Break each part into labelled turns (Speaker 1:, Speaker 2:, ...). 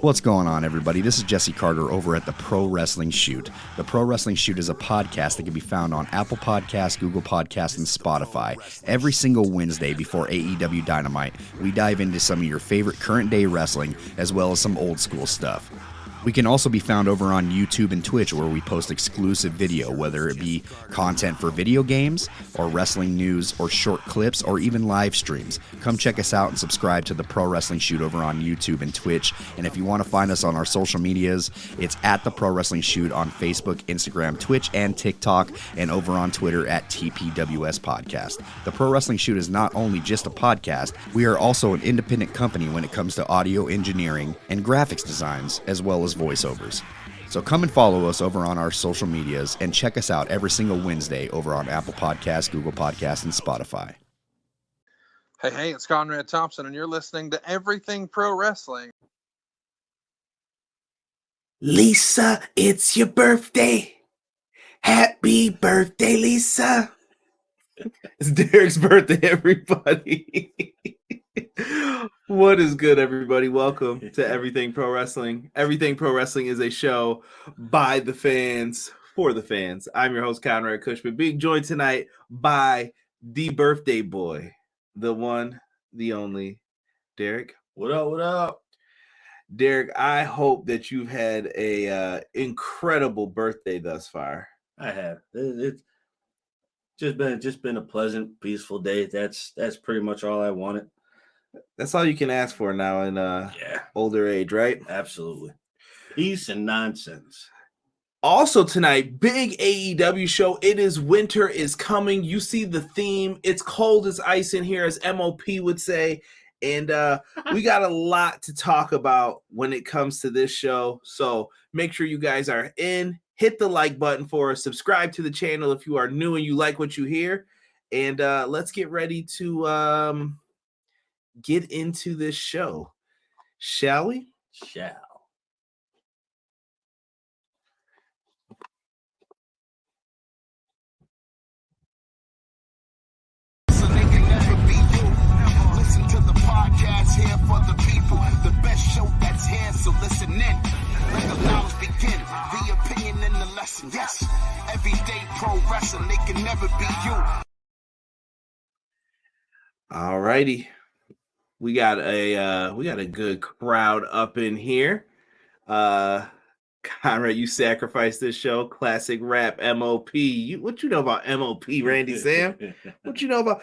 Speaker 1: What's going on, everybody? This is Jesse Carter over at the Pro Wrestling Shoot. The Pro Wrestling Shoot is a podcast that can be found on Apple Podcasts, Google Podcasts, and Spotify. Every single Wednesday before AEW Dynamite, we dive into some of your favorite current-day wrestling, as well as some old-school stuff. We can also be found over on YouTube and Twitch, where we post exclusive video, whether it be content for video games, or wrestling news, or short clips, or even live streams. Come check us out and subscribe to the Pro Wrestling Shoot over on YouTube and Twitch. And if you want to find us on our social medias, it's at the Pro Wrestling Shoot on Facebook, Instagram, Twitch, and TikTok, and over on Twitter at TPWS Podcast. The Pro Wrestling Shoot is not only just a podcast, we are also an independent company when it comes to audio engineering and graphics designs, as well as voiceovers. So come and follow us over on our social medias and check us out every single Wednesday over on Apple Podcasts, Google Podcasts, and Spotify.
Speaker 2: Hey, it's Conrad Thompson, and you're listening to Everything Pro Wrestling.
Speaker 3: Lisa, it's your birthday. Happy birthday, Lisa. It's Derek's birthday, everybody. What is good, everybody? Welcome to Everything Pro Wrestling. Everything Pro Wrestling is a show by the fans, for the fans. I'm your host, Conrad Cushman, being joined tonight by the birthday boy, the one, the only, Derek.
Speaker 4: What up, what up?
Speaker 3: Derek, I hope that you've had a incredible birthday thus far.
Speaker 4: I have. It's just been a pleasant, peaceful day. That's pretty much all I wanted.
Speaker 3: That's all you can ask for now in older age, right?
Speaker 4: Absolutely. Peace and nonsense.
Speaker 3: Also tonight, big AEW show. It is winter is coming. You see the theme. It's cold as ice in here, as MOP would say. And we got a lot to talk about when it comes to this show. So make sure you guys are in. Hit the like button for us. Subscribe to the channel if you are new and you like what you hear. And let's get ready to get into this show. Shall we?
Speaker 4: Shall.
Speaker 5: So they can never be you. Listen to the podcast here for the people. The best show that's here, so listen in. Let the knowledge begin. The opinion and the lesson. Yes. Everyday pro wrestling, they can never be you.
Speaker 3: All righty. We got a good crowd up in here. Conrad, you sacrificed this show. Classic rap MOP. What you know about MOP, Randy Sam? What you know about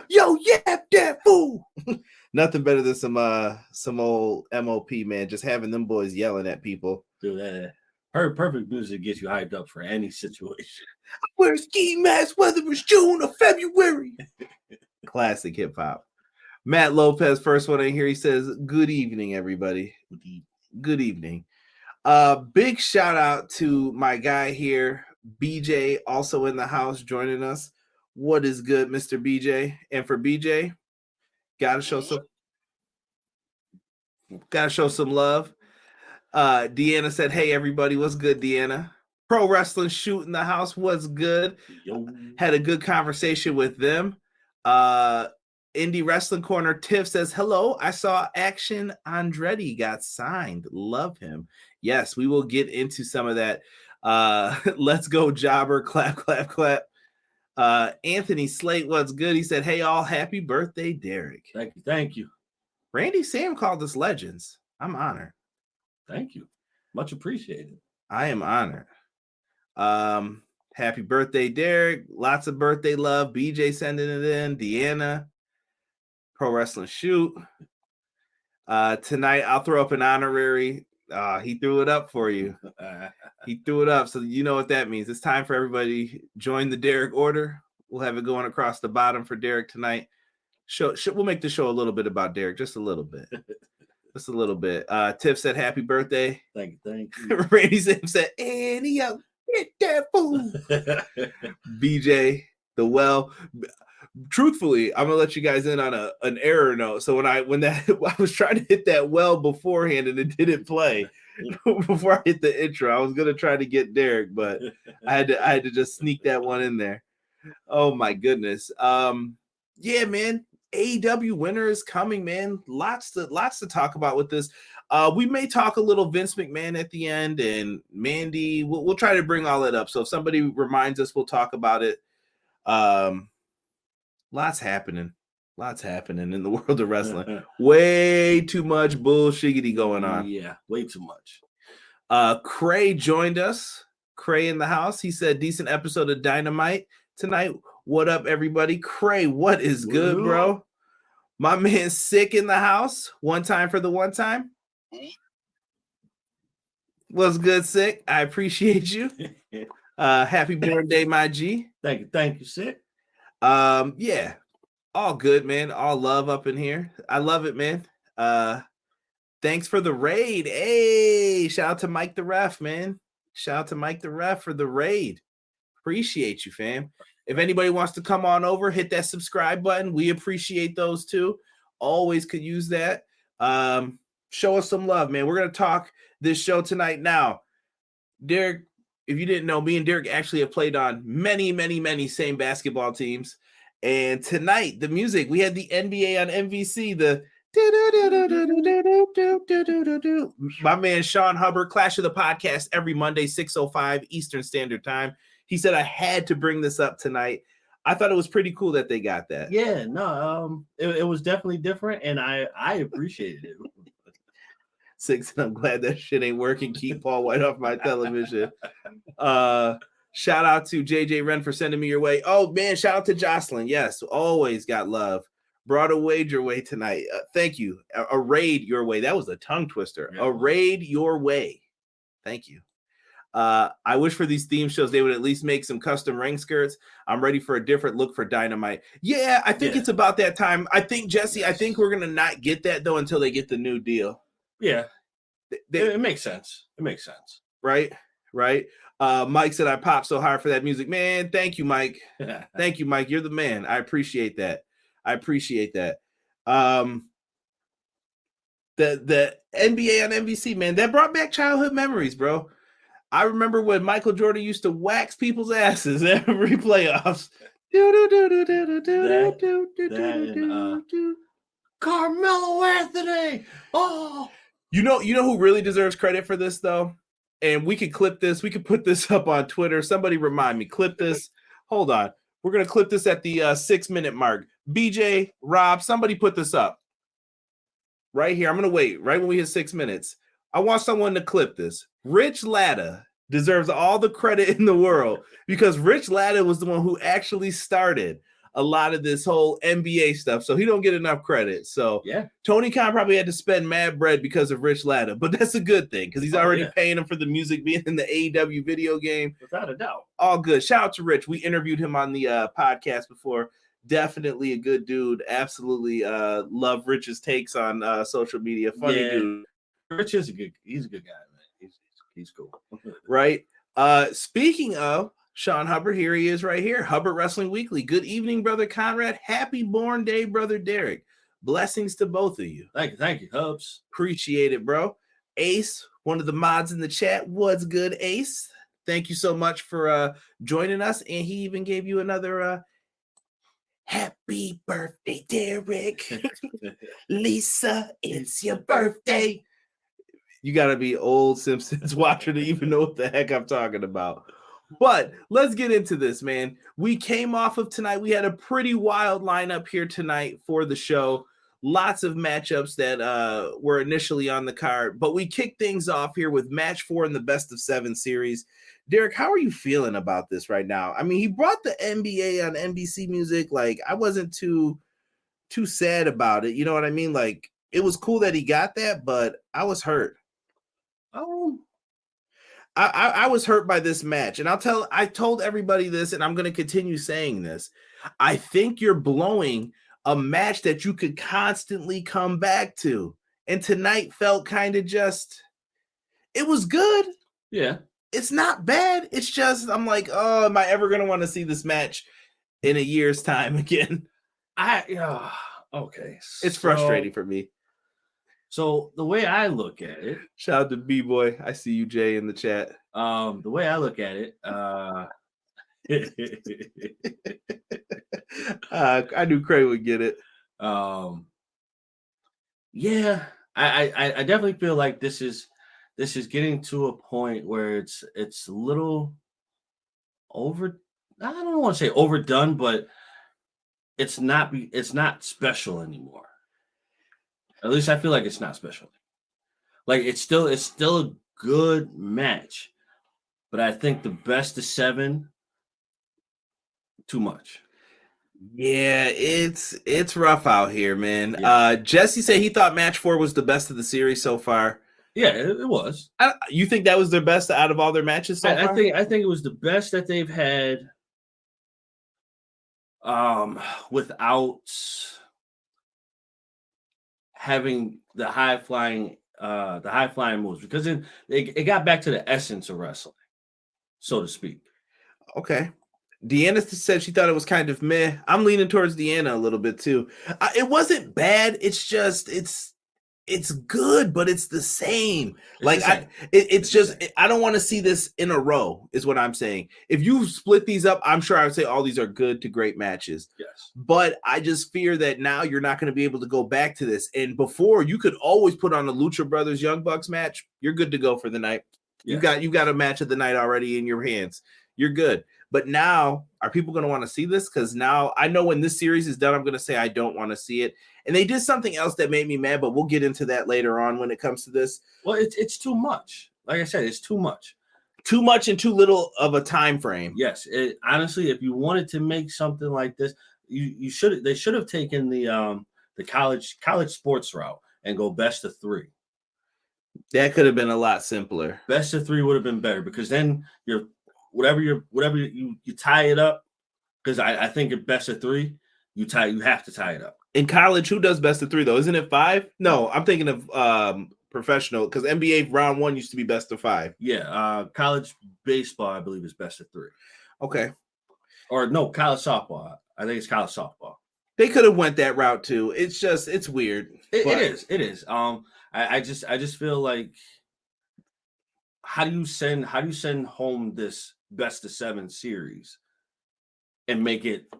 Speaker 3: yo, yeah, that fool. Nothing better than some old MOP, man. Just having them boys yelling at people.
Speaker 4: Dude, perfect music gets you hyped up for any situation.
Speaker 3: I wear a ski mask whether it's June or February. Classic hip hop. Matt Lopez, first one in here. He says, "Good evening, everybody. Good evening." Big shout out to my guy here, BJ, also in the house joining us. What is good, Mr. BJ? And for BJ, gotta show some love. Deanna said, "Hey, everybody, what's good, Deanna? Pro Wrestling Shoot in the house. What's good?"
Speaker 4: Yo.
Speaker 3: Had a good conversation with them. Indie Wrestling Corner, Tiff says, "Hello, I saw Action Andretti got signed. Love him." Yes, we will get into some of that. Let's go, Jobber. Clap, clap, clap. Anthony Slate, what's good? He said, "Hey, all, happy birthday, Derek."
Speaker 4: Thank you.
Speaker 3: Randy Sam called us legends. I'm honored.
Speaker 4: Thank you. Much appreciated.
Speaker 3: I am honored. Happy birthday, Derek. Lots of birthday love. BJ sending it in. Deanna. Pro Wrestling Shoot. Tonight, I'll throw up an honorary. He threw it up for you. He threw it up, so you know what that means. It's time for everybody. Join the Derek order. We'll have it going across the bottom for Derek tonight. We'll make the show a little bit about Derek, just a little bit. Just a little bit. Tiff said, "Happy birthday."
Speaker 4: Thank you.
Speaker 3: Randy Sam said, "Annie, hit that fool." BJ, truthfully, I'm gonna let you guys in on an error note. So when I was trying to hit that well beforehand and it didn't play before I hit the intro, I was gonna try to get Derek, but I had to just sneak that one in there. Oh my goodness. Yeah, man. AEW winter is coming, man. Lots to talk about with this. We may talk a little Vince McMahon at the end and Mandy. We'll try to bring all that up. So if somebody reminds us, we'll talk about it. Lots happening in the world of wrestling. Way too much bullshiggity going on.
Speaker 4: Yeah, way too much.
Speaker 3: Cray joined us. Cray in the house. He said, decent episode of Dynamite tonight. What up, everybody? Cray, what is good, bro? My man Sick in the house. One time for the one time. What's good, Sick? I appreciate you. Happy birthday, my G.
Speaker 4: Thank you, Sick.
Speaker 3: Yeah, all good, man. All love up in here. I love it, man. Thanks for the raid. Hey, shout out to Mike the Ref, man. Shout out to Mike the Ref for the raid. Appreciate you, fam. If anybody wants to come on over, hit that subscribe button. We appreciate those too. Always could use that. Show us some love, man. We're going to talk this show tonight. Now, Derek, if you didn't know, me and Derek actually have played on many same basketball teams. And tonight, the music, we had the NBA on MVC, the my man Sean Hubbard, Clash of the Podcast, every Monday, 6:05 Eastern Standard Time. He said I had to bring this up tonight. I thought it was pretty cool that they got that.
Speaker 4: Yeah, no, it was definitely different, and I appreciated it.
Speaker 3: Six, and I'm glad that shit ain't working. Keep Paul White off my television. Shout out to JJ Wren for sending me your way. Oh man, shout out to Jocelyn. Yes, always got love. Brought a wage your way tonight. Thank you. A raid your way. That was a tongue twister. Yeah. A raid your way. Thank you. I wish for these theme shows they would at least make some custom ring skirts. I'm ready for a different look for Dynamite. Yeah, I think it's about that time. I think, Jesse, I think we're gonna not get that though until they get the new deal.
Speaker 4: Yeah, it makes sense. It makes sense.
Speaker 3: Right. Mike said I popped so hard for that music. Man, thank you, Mike. Thank you, Mike. You're the man. I appreciate that. The NBA on NBC, man, that brought back childhood memories, bro. I remember when Michael Jordan used to wax people's asses every playoffs.
Speaker 4: Carmelo Anthony. Oh,
Speaker 3: you know who really deserves credit for this though? And we could clip this. We could put this up on Twitter. Somebody remind me. Clip this. Hold on. We're going to clip this at the 6-minute mark. BJ, Rob, somebody put this up. Right here. I'm going to wait. Right when we hit 6 minutes. I want someone to clip this. Rich Latta deserves all the credit in the world because Rich Latta was the one who actually started a lot of this whole NBA stuff. So he don't get enough credit. So
Speaker 4: yeah,
Speaker 3: Tony Khan probably had to spend mad bread because of Rich Latta, but that's a good thing because he's already paying him for the music being in the AEW video game.
Speaker 4: Without a doubt.
Speaker 3: All good. Shout out to Rich. We interviewed him on the podcast before. Definitely a good dude. Absolutely love Rich's takes on social media. Funny dude.
Speaker 4: Rich is he's a good guy, man. He's cool.
Speaker 3: Right. Speaking of Sean Hubbard, here he is right here. Hubbard Wrestling Weekly. Good evening, Brother Conrad. Happy born day, Brother Derek. Blessings to both of you.
Speaker 4: Thank you, Hubs.
Speaker 3: Appreciate it, bro. Ace, one of the mods in the chat. What's good, Ace? Thank you so much for joining us. And he even gave you another happy birthday, Derek. Lisa, it's your birthday. You got to be old Simpsons watcher to even know what the heck I'm talking about. But let's get into this, man. We came off of tonight. We had a pretty wild lineup here tonight for the show. Lots of matchups that were initially on the card. But we kicked things off here with match 4 in the best of 7 series. Derek, how are you feeling about this right now? I mean, he brought the NBA on NBC music. Like, I wasn't too sad about it. You know what I mean? Like, it was cool that he got that, but I was hurt. I was hurt by this match, and I told everybody this, and I'm going to continue saying this. I think you're blowing a match that you could constantly come back to, and tonight felt kind of just. It was good.
Speaker 4: Yeah,
Speaker 3: it's not bad. It's just I'm like, oh, am I ever going to want to see this match in a year's time again?
Speaker 4: Okay,
Speaker 3: it's frustrating for me.
Speaker 4: So the way I look at it,
Speaker 3: shout out to B-Boy. I see you, Jay, in the chat.
Speaker 4: The way I look at it,
Speaker 3: I knew Craig would get it.
Speaker 4: Yeah, I definitely feel like this is getting to a point where it's a little over. I don't want to say overdone, but it's not special anymore. At least I feel like it's not special. Like it's still a good match, but I think the best of 7 too much.
Speaker 3: Yeah, it's rough out here, man.
Speaker 4: Yeah.
Speaker 3: Jesse said he thought match 4 was the best of the series so far.
Speaker 4: Yeah, it was.
Speaker 3: You think that was their best out of all their matches so far?
Speaker 4: I think it was the best that they've had. Without having the high flying moves, because it got back to the essence of wrestling, so to speak.
Speaker 3: Okay. Deanna said she thought it was kind of meh. I'm leaning towards Deanna a little bit too. It wasn't bad. It's just it's good, but it's the same. I don't want to see this in a row, is what I'm saying. If you split these up, I'm sure I would say all these are good to great matches.
Speaker 4: Yes.
Speaker 3: But I just fear that now you're not going to be able to go back to this. And before, you could always put on a Lucha Brothers Young Bucks match. You're good to go for the night. Yes. You got a match of the night already in your hands. You're good. But now, are people going to want to see this? Because now I know when this series is done, I'm going to say I don't want to see it. And they did something else that made me mad, but we'll get into that later on when it comes to this.
Speaker 4: Well, it's too much. Like I said, it's too much.
Speaker 3: Too much and too little of a time frame.
Speaker 4: Yes. Honestly, if you wanted to make something like this, they should have taken the college sports route and go best of 3.
Speaker 3: That could have been a lot simpler.
Speaker 4: Best of 3 would have been better, because then you tie it up. Because I think at best of 3, you have to tie it up.
Speaker 3: In college, who does best of 3 though? Isn't it 5? No, I'm thinking of professional, because NBA round 1 used to be best of 5.
Speaker 4: Yeah, college baseball, I believe, is best of 3.
Speaker 3: Okay.
Speaker 4: Or no, college softball. I think it's college softball.
Speaker 3: They could have went that route too. It's just it's weird.
Speaker 4: It is. I just feel like, how do you send home this best of 7 series and make it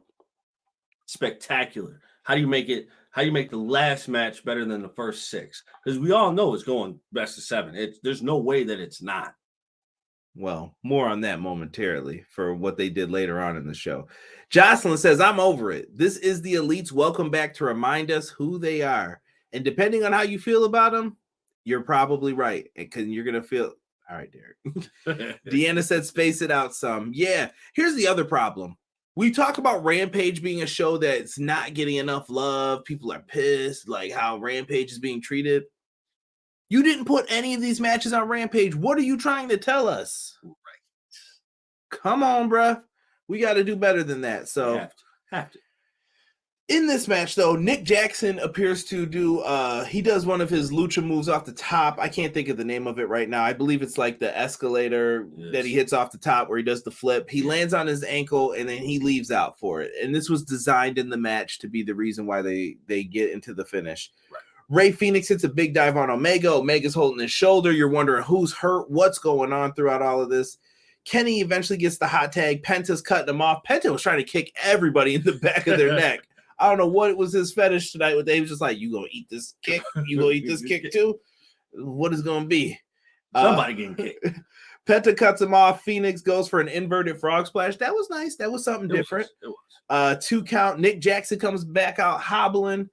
Speaker 4: spectacular? How do you make the last match better than the first 6? Because we all know it's going best of 7. There's no way that it's not.
Speaker 3: Well, more on that momentarily for what they did later on in the show. Jocelyn says, I'm over it. This is the Elite's welcome back to remind us who they are. And depending on how you feel about them, you're probably right. Because you're going to feel... All right, Derek. Deanna said, space it out some. Yeah, here's the other problem. We talk about Rampage being a show that's not getting enough love. People are pissed, like how Rampage is being treated. You didn't put any of these matches on Rampage. What are you trying to tell us? Right. Come on, bruh. We got to do better than that. So,
Speaker 4: have to.
Speaker 3: In this match, though, Nick Jackson appears to do, he does one of his lucha moves off the top. I can't think of the name of it right now. I believe it's like the escalator that he hits off the top where he does the flip. He lands on his ankle and then he leaves out for it. And this was designed in the match to be the reason why they get into the finish. Right. Ray Phoenix hits a big dive on Omega. Omega's holding his shoulder. You're wondering who's hurt, what's going on throughout all of this. Kenny eventually gets the hot tag. Penta's cutting him off. Penta was trying to kick everybody in the back of their neck. I don't know what was his fetish tonight, but they was just like, you gonna eat this kick? You gonna eat this kick too? What is it gonna be?
Speaker 4: Somebody getting kicked.
Speaker 3: Penta cuts him off. Phoenix goes for an inverted frog splash. That was nice. That was something different.
Speaker 4: It was.
Speaker 3: 2 count. Nick Jackson comes back out hobbling,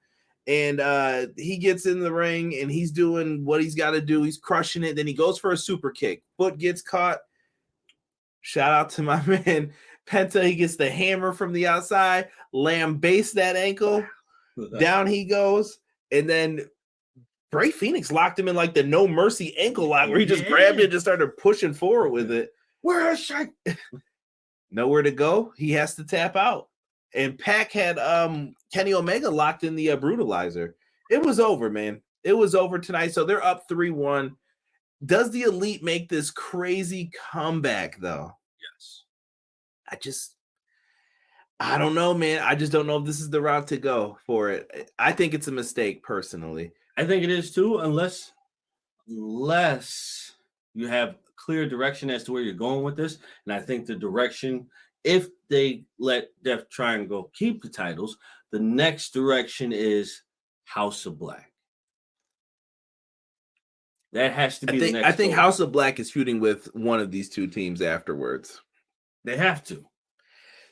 Speaker 3: and he gets in the ring, and he's doing what he's got to do. He's crushing it. Then he goes for a super kick. Foot gets caught. Shout out to my man Penta. He gets the hammer from the outside. Lambaste that ankle. Down he goes. And then Ray Phoenix locked him in like the no mercy ankle lock where he just grabbed it and just started pushing forward with it.
Speaker 4: Where is she?
Speaker 3: Nowhere to go. He has to tap out. And Pac had Kenny Omega locked in the brutalizer. It was over, man. It was over tonight. So they're up 3-1. Does the Elite make this crazy comeback, though?
Speaker 4: Yes.
Speaker 3: I don't know, man. I just don't know if this is the route to go for it. I think it's a mistake, personally.
Speaker 4: I think it is, too, unless you have clear direction as to where you're going with this. And I think the direction, if they let Death Triangle keep the titles, The next direction is House of Black. That has to be the next.
Speaker 3: I think
Speaker 4: goal.
Speaker 3: House of Black is feuding with one of these two teams afterwards.
Speaker 4: They have to.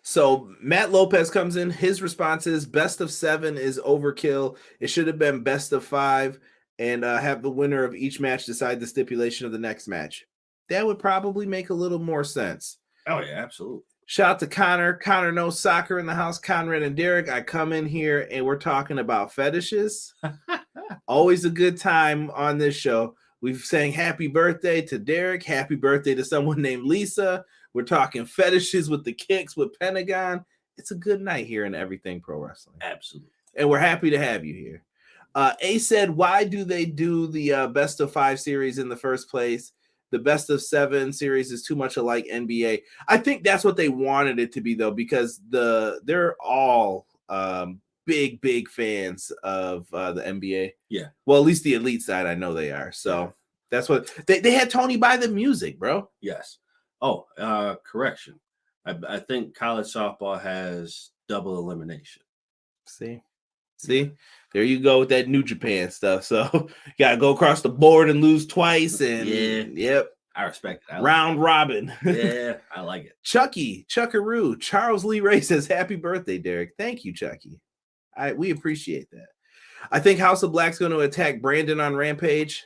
Speaker 3: So Matt Lopez comes in. His response is best of 7 is overkill. It should have been best of 5 and have the winner of each match decide the stipulation of the next match. That would probably make a little more sense.
Speaker 4: Oh, yeah, absolutely.
Speaker 3: Shout out to Connor. Connor knows soccer in the house. Conrad and Derek, I come in here and we're talking about fetishes. Always a good time on this show. We've sang happy birthday to Derek. Happy birthday to someone named Lisa. We're talking fetishes with the kicks with Pentagon. It's a good night here in Everything Pro Wrestling.
Speaker 4: Absolutely.
Speaker 3: And we're happy to have you here. A said, why do they do the best of 5 series in the first place? The best of 7 series is too much alike NBA. I think that's what they wanted it to be, though, because they're all big fans of the NBA.
Speaker 4: Yeah.
Speaker 3: Well, at least the elite side, I know they are. So that's what they had Tony buy the music, bro.
Speaker 4: Yes. Oh, correction. I think college softball has double elimination.
Speaker 3: See, there you go with that New Japan stuff. So you gotta go across the board and lose twice, and yep,
Speaker 4: I respect it.
Speaker 3: Round robin.
Speaker 4: Yeah, I like it.
Speaker 3: Chuckaroo, Charles Lee Ray says, "Happy birthday, Derek." Thank you, Chucky. We appreciate that. I think House of Black's going to attack Brandon on Rampage.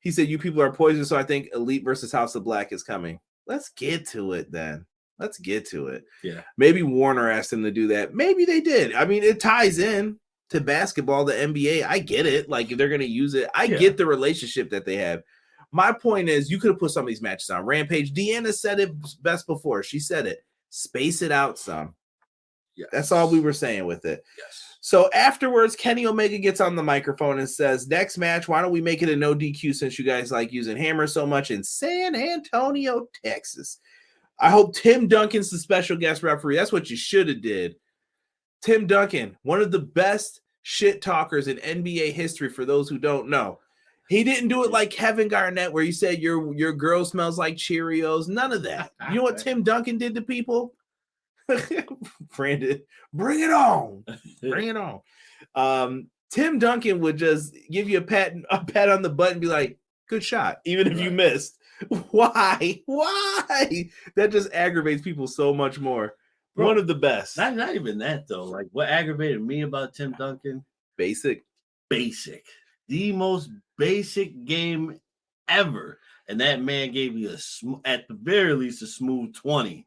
Speaker 3: He said, "You people are poison," so I think Elite versus House of Black is coming. Let's get to it then. Let's get to it.
Speaker 4: Yeah.
Speaker 3: Maybe Warner asked them to do that. Maybe they did. I mean, it ties in to basketball, the NBA. I get it. Like, if they're going to use it, I get the relationship that they have. My point is, you could have put some of these matches on Rampage. Deanna said it best before. She said it. Space it out some.
Speaker 4: Yes.
Speaker 3: That's all we were saying with it.
Speaker 4: Yes.
Speaker 3: So afterwards, Kenny Omega gets on the microphone and says, next match, why don't we make it a no DQ since you guys like using hammers so much in San Antonio, Texas. I hope Tim Duncan's the special guest referee. That's what you should have did. Tim Duncan, one of the best shit talkers in NBA history for those who don't know. He didn't do it like Kevin Garnett where he said your girl smells like Cheerios. None of that. You know what Tim Duncan did to people? Brandon, bring it on. Bring it on. Tim Duncan would just give you a pat on the butt and be like, good shot, even if you missed. Why? That just aggravates people so much more. Bro, one of the best.
Speaker 4: Not even that, though. Like, what aggravated me about Tim Duncan?
Speaker 3: Basic.
Speaker 4: The most basic game ever. And that man gave you, at the very least, a smooth 20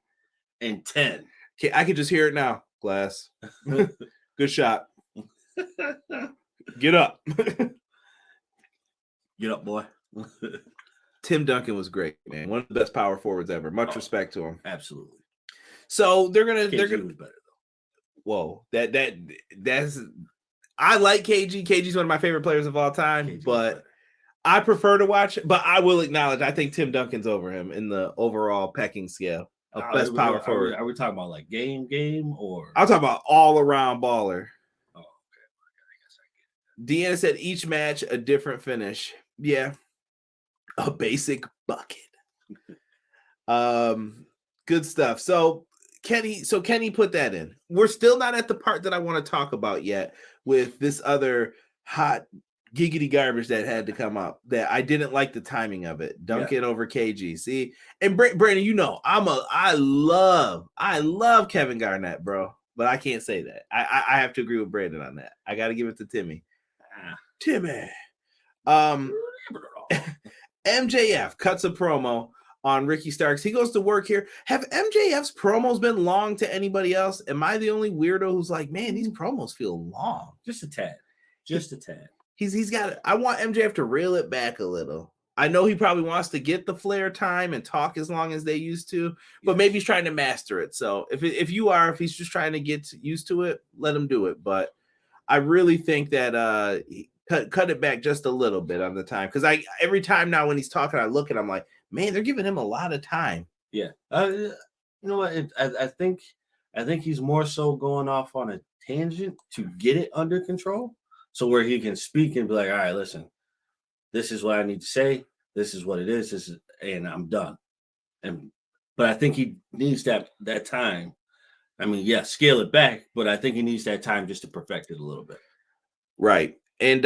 Speaker 4: and 10.
Speaker 3: Okay, I can just hear it now. Glass. Good shot. Get up.
Speaker 4: Get up, boy.
Speaker 3: Tim Duncan was great, man. One of the best power forwards ever. Much respect to him.
Speaker 4: Absolutely.
Speaker 3: So they're gonna
Speaker 4: was better though.
Speaker 3: Whoa, that's I like KG. KG's one of my favorite players of all time, but I prefer to watch it. But I will acknowledge I think Tim Duncan's over him in the overall pecking scale of best power forward.
Speaker 4: Are we talking about like game or
Speaker 3: I'll talk about all around baller.
Speaker 4: Oh, okay. I guess I get it.
Speaker 3: Deanna said each match a different finish. Yeah. A basic bucket. Good stuff. So Kenny put that in. We're still not at the part that I want to talk about yet with this other hot giggity garbage that had to come up that I didn't like the timing of it. Duncan over KG. See, and Brandon, you know, I love Kevin Garnett, bro, but I can't say that. I have to agree with Brandon on that. I got to give it to Timmy. Timmy. MJF cuts a promo on Ricky Starks. He goes to work here. Have MJF's promos been long to anybody else? Am I the only weirdo who's like, man, these promos feel long?
Speaker 4: Just a tad.
Speaker 3: He's got it. I want MJF to reel it back a little. I know he probably wants to get the Flair time and talk as long as they used to, but maybe he's trying to master it. So if he's just trying to get used to it, let him do it. But I really think that cut it back just a little bit on the time, because every time now when he's talking, I look at him like, man, they're giving him a lot of time.
Speaker 4: Yeah, you know what? I think he's more so going off on a tangent to get it under control, so where he can speak and be like, all right, listen, this is what I need to say. This is what it is. And I'm done. And But I think he needs that time. I mean, yeah, scale it back, but I think he needs that time just to perfect it a little bit.
Speaker 3: Right. And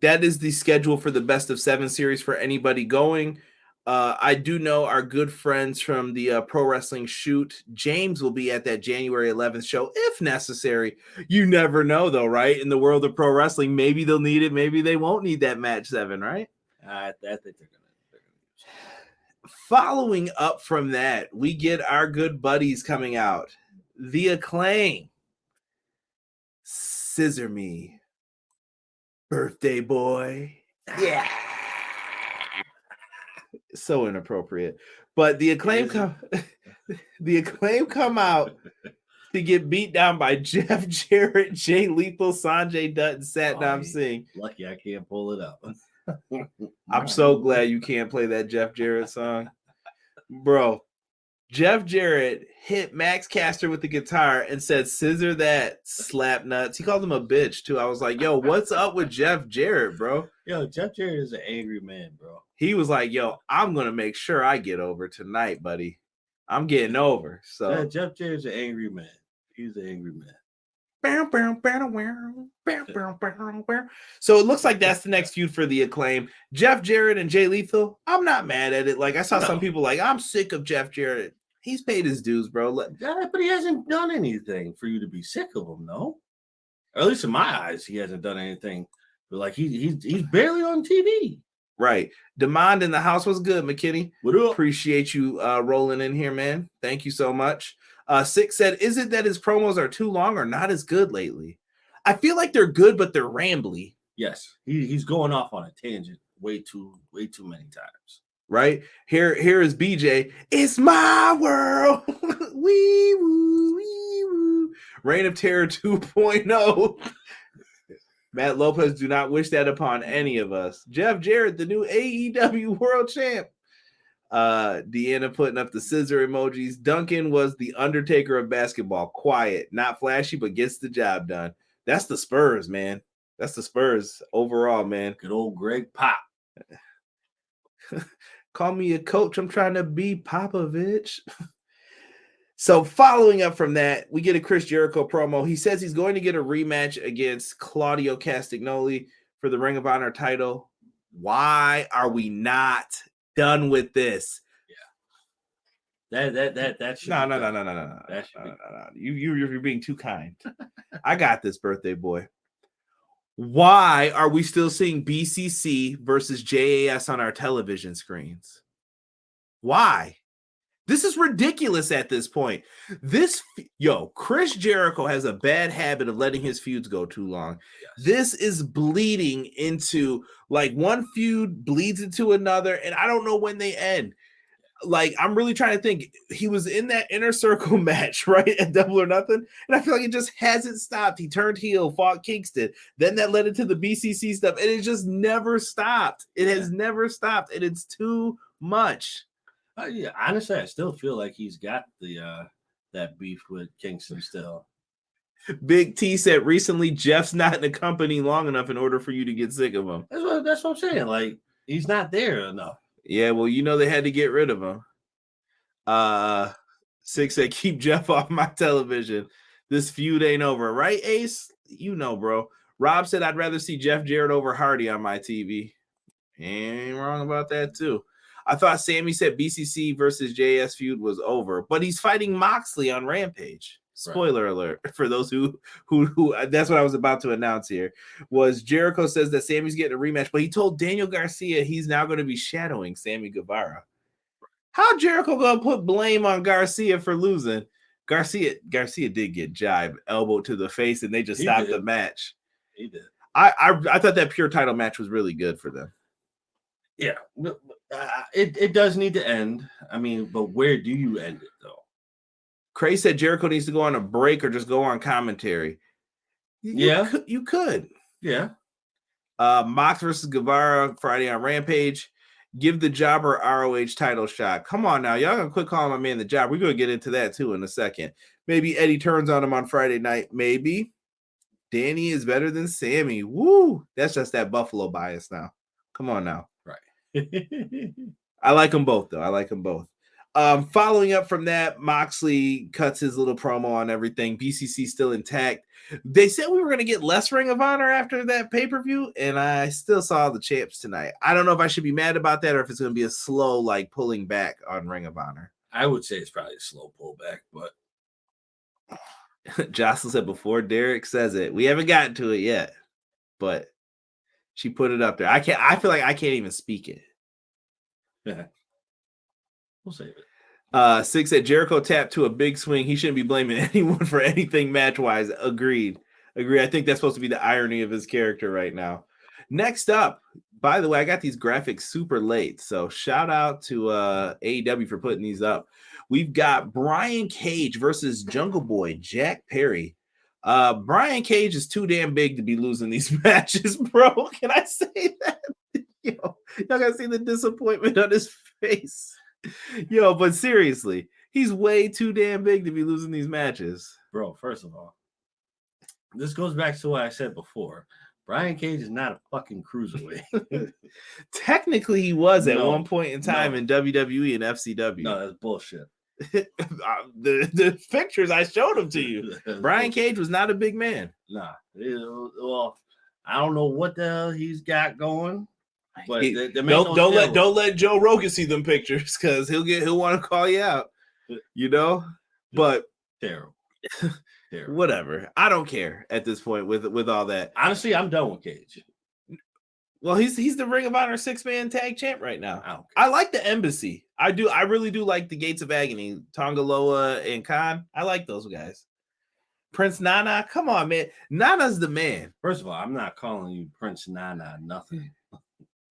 Speaker 3: that is the schedule for the Best of 7 series for anybody going. I do know our good friends from the Pro Wrestling Shoot. James will be at that January 11th show if necessary. You never know, though, right? In the world of pro wrestling, maybe they'll need it. Maybe they won't need that match 7, right?
Speaker 4: I think they're gonna
Speaker 3: Following up from that, we get our good buddies coming out. The Acclaim. Scissor Me. Birthday boy. Yeah. So inappropriate. But the Acclaim come out to get beat down by Jeff Jarrett, Jay Lethal, Sanjay Dutt, and Satnam Singh.
Speaker 4: Lucky I can't pull it up.
Speaker 3: I'm so glad you can't play that Jeff Jarrett song. Bro, Jeff Jarrett hit Max Caster with the guitar and said, "Scissor that, slap nuts." He called him a bitch, too. I was like, yo, what's up with Jeff Jarrett, bro?
Speaker 4: Yo, Jeff Jarrett is an angry man, bro.
Speaker 3: He was like, yo, I'm going to make sure I get over tonight, buddy. I'm getting over. So
Speaker 4: yeah, Jeff Jarrett's an angry man. He's an angry man.
Speaker 3: So it looks like that's the next feud for the Acclaim. Jeff Jarrett and Jay Lethal. I'm not mad at it. Like I saw some people like, I'm sick of Jeff Jarrett. He's paid his dues, bro.
Speaker 4: Yeah, but he hasn't done anything for you to be sick of him, no? Or at least in my eyes, he hasn't done anything. But like he's barely on TV.
Speaker 3: Right. Demand in the house was good, McKinney.
Speaker 4: What up?
Speaker 3: Appreciate you rolling in here, man. Thank you so much. Six said, is it that his promos are too long or not as good lately? I feel like they're good, but they're rambly.
Speaker 4: Yes, he's going off on a tangent way too many times.
Speaker 3: Right here is BJ. It's my world. Wee woo, wee woo. Reign of Terror 2.0. Matt Lopez, do not wish that upon any of us. Jeff Jarrett, the new AEW World Champ. Deanna putting up the scissor emojis. Duncan was the Undertaker of basketball. Quiet, not flashy, but gets the job done. That's the Spurs, man. That's the Spurs overall, man.
Speaker 4: Good old Greg Pop.
Speaker 3: Call me a coach. I'm trying to be Popovich. So following up from that, we get a Chris Jericho promo. He says he's going to get a rematch against Claudio Castagnoli for the Ring of Honor title. Why are we not done with this?
Speaker 4: Yeah. That should
Speaker 3: No.
Speaker 4: That should
Speaker 3: No. You're being too kind. I got this, birthday boy. Why are we still seeing BCC versus JAS on our television screens? Why? This is ridiculous at this point. Chris Jericho has a bad habit of letting his feuds go too long. Yes. This is bleeding into, like, one feud bleeds into another, and I don't know when they end. Like, I'm really trying to think. He was in that Inner Circle match, right, at Double or Nothing, and I feel like it just hasn't stopped. He turned heel, fought Kingston. Then that led into the BCC stuff, and it just never stopped. It has never stopped, and it's too much.
Speaker 4: Yeah, honestly, I still feel like he's got the that beef with Kingston still.
Speaker 3: Big T said recently, Jeff's not in the company long enough in order for you to get sick of him.
Speaker 4: That's what I'm saying. Like, he's not there enough.
Speaker 3: Yeah, well, they had to get rid of him. Six said, keep Jeff off my television. This feud ain't over. Right, Ace? Bro. Rob said, I'd rather see Jeff Jarrett over Hardy on my TV. Ain't wrong about that, too. I thought Sammy said BCC versus JS feud was over, but he's fighting Moxley on Rampage. Spoiler alert for those who that's what I was about to announce here. Was Jericho says that Sammy's getting a rematch, but he told Daniel Garcia he's now going to be shadowing Sammy Guevara. How Jericho gonna put blame on Garcia for losing? Garcia did get jibed, elbow to the face, and they just stopped the match.
Speaker 4: He did.
Speaker 3: I thought that pure title match was really good for them.
Speaker 4: Yeah, it does need to end. I mean, but where do you end it though?
Speaker 3: Cray said Jericho needs to go on a break or just go on commentary. You could.
Speaker 4: Yeah.
Speaker 3: Mox versus Guevara Friday on Rampage. Give the Jobber ROH title shot. Come on now. Y'all gonna quit calling my man the Jobber. We're gonna get into that too in a second. Maybe Eddie turns on him on Friday night. Maybe. Danny is better than Sammy. Woo! That's just that Buffalo bias now. Come on now.
Speaker 4: Right.
Speaker 3: I like them both, though. I like them both. Following up from that, Moxley cuts his little promo on everything. BCC still intact. They said we were going to get less Ring of Honor after that pay-per-view, and I still saw the champs tonight. I don't know if I should be mad about that or if it's going to be a slow, like, pulling back on Ring of Honor.
Speaker 4: I would say it's probably a slow pullback, but
Speaker 3: Jocelyn said before Derek says it. We haven't gotten to it yet, but she put it up there. I feel like I can't even speak it.
Speaker 4: yeah. We'll save it.
Speaker 3: 6 said Jericho tapped to a big swing. He shouldn't be blaming anyone for anything match-wise. Agreed. I think that's supposed to be the irony of his character right now. Next up, by the way, I got these graphics super late, so shout out to AEW for putting these up. We've got Brian Cage versus Jungle Boy Jack Perry. Brian Cage is too damn big to be losing these matches, bro. Can I say that? Yo, y'all gotta see the disappointment on his face. Yo, but seriously, he's way too damn big to be losing these matches.
Speaker 4: Bro, first of all, this goes back to what I said before. Brian Cage is not a fucking cruiserweight.
Speaker 3: Technically, he was at one point in time in WWE and FCW.
Speaker 4: No, that's bullshit.
Speaker 3: the pictures I showed them to you. Brian Cage was not a big man.
Speaker 4: Nah. Well, I don't know what the hell he's got going. But
Speaker 3: don't let Joe Rogan see them pictures because he'll want to call you out, you know. But
Speaker 4: terrible.
Speaker 3: Whatever. I don't care at this point with all that.
Speaker 4: Honestly, I'm done with Cage.
Speaker 3: Well, he's the Ring of Honor 6-man tag champ right now. I like the Embassy. I do. I really do like the Gates of Agony, Tongaloa and Khan. I like those guys. Prince Nana, come on, man. Nana's the man.
Speaker 4: First of all, I'm not calling you Prince Nana nothing.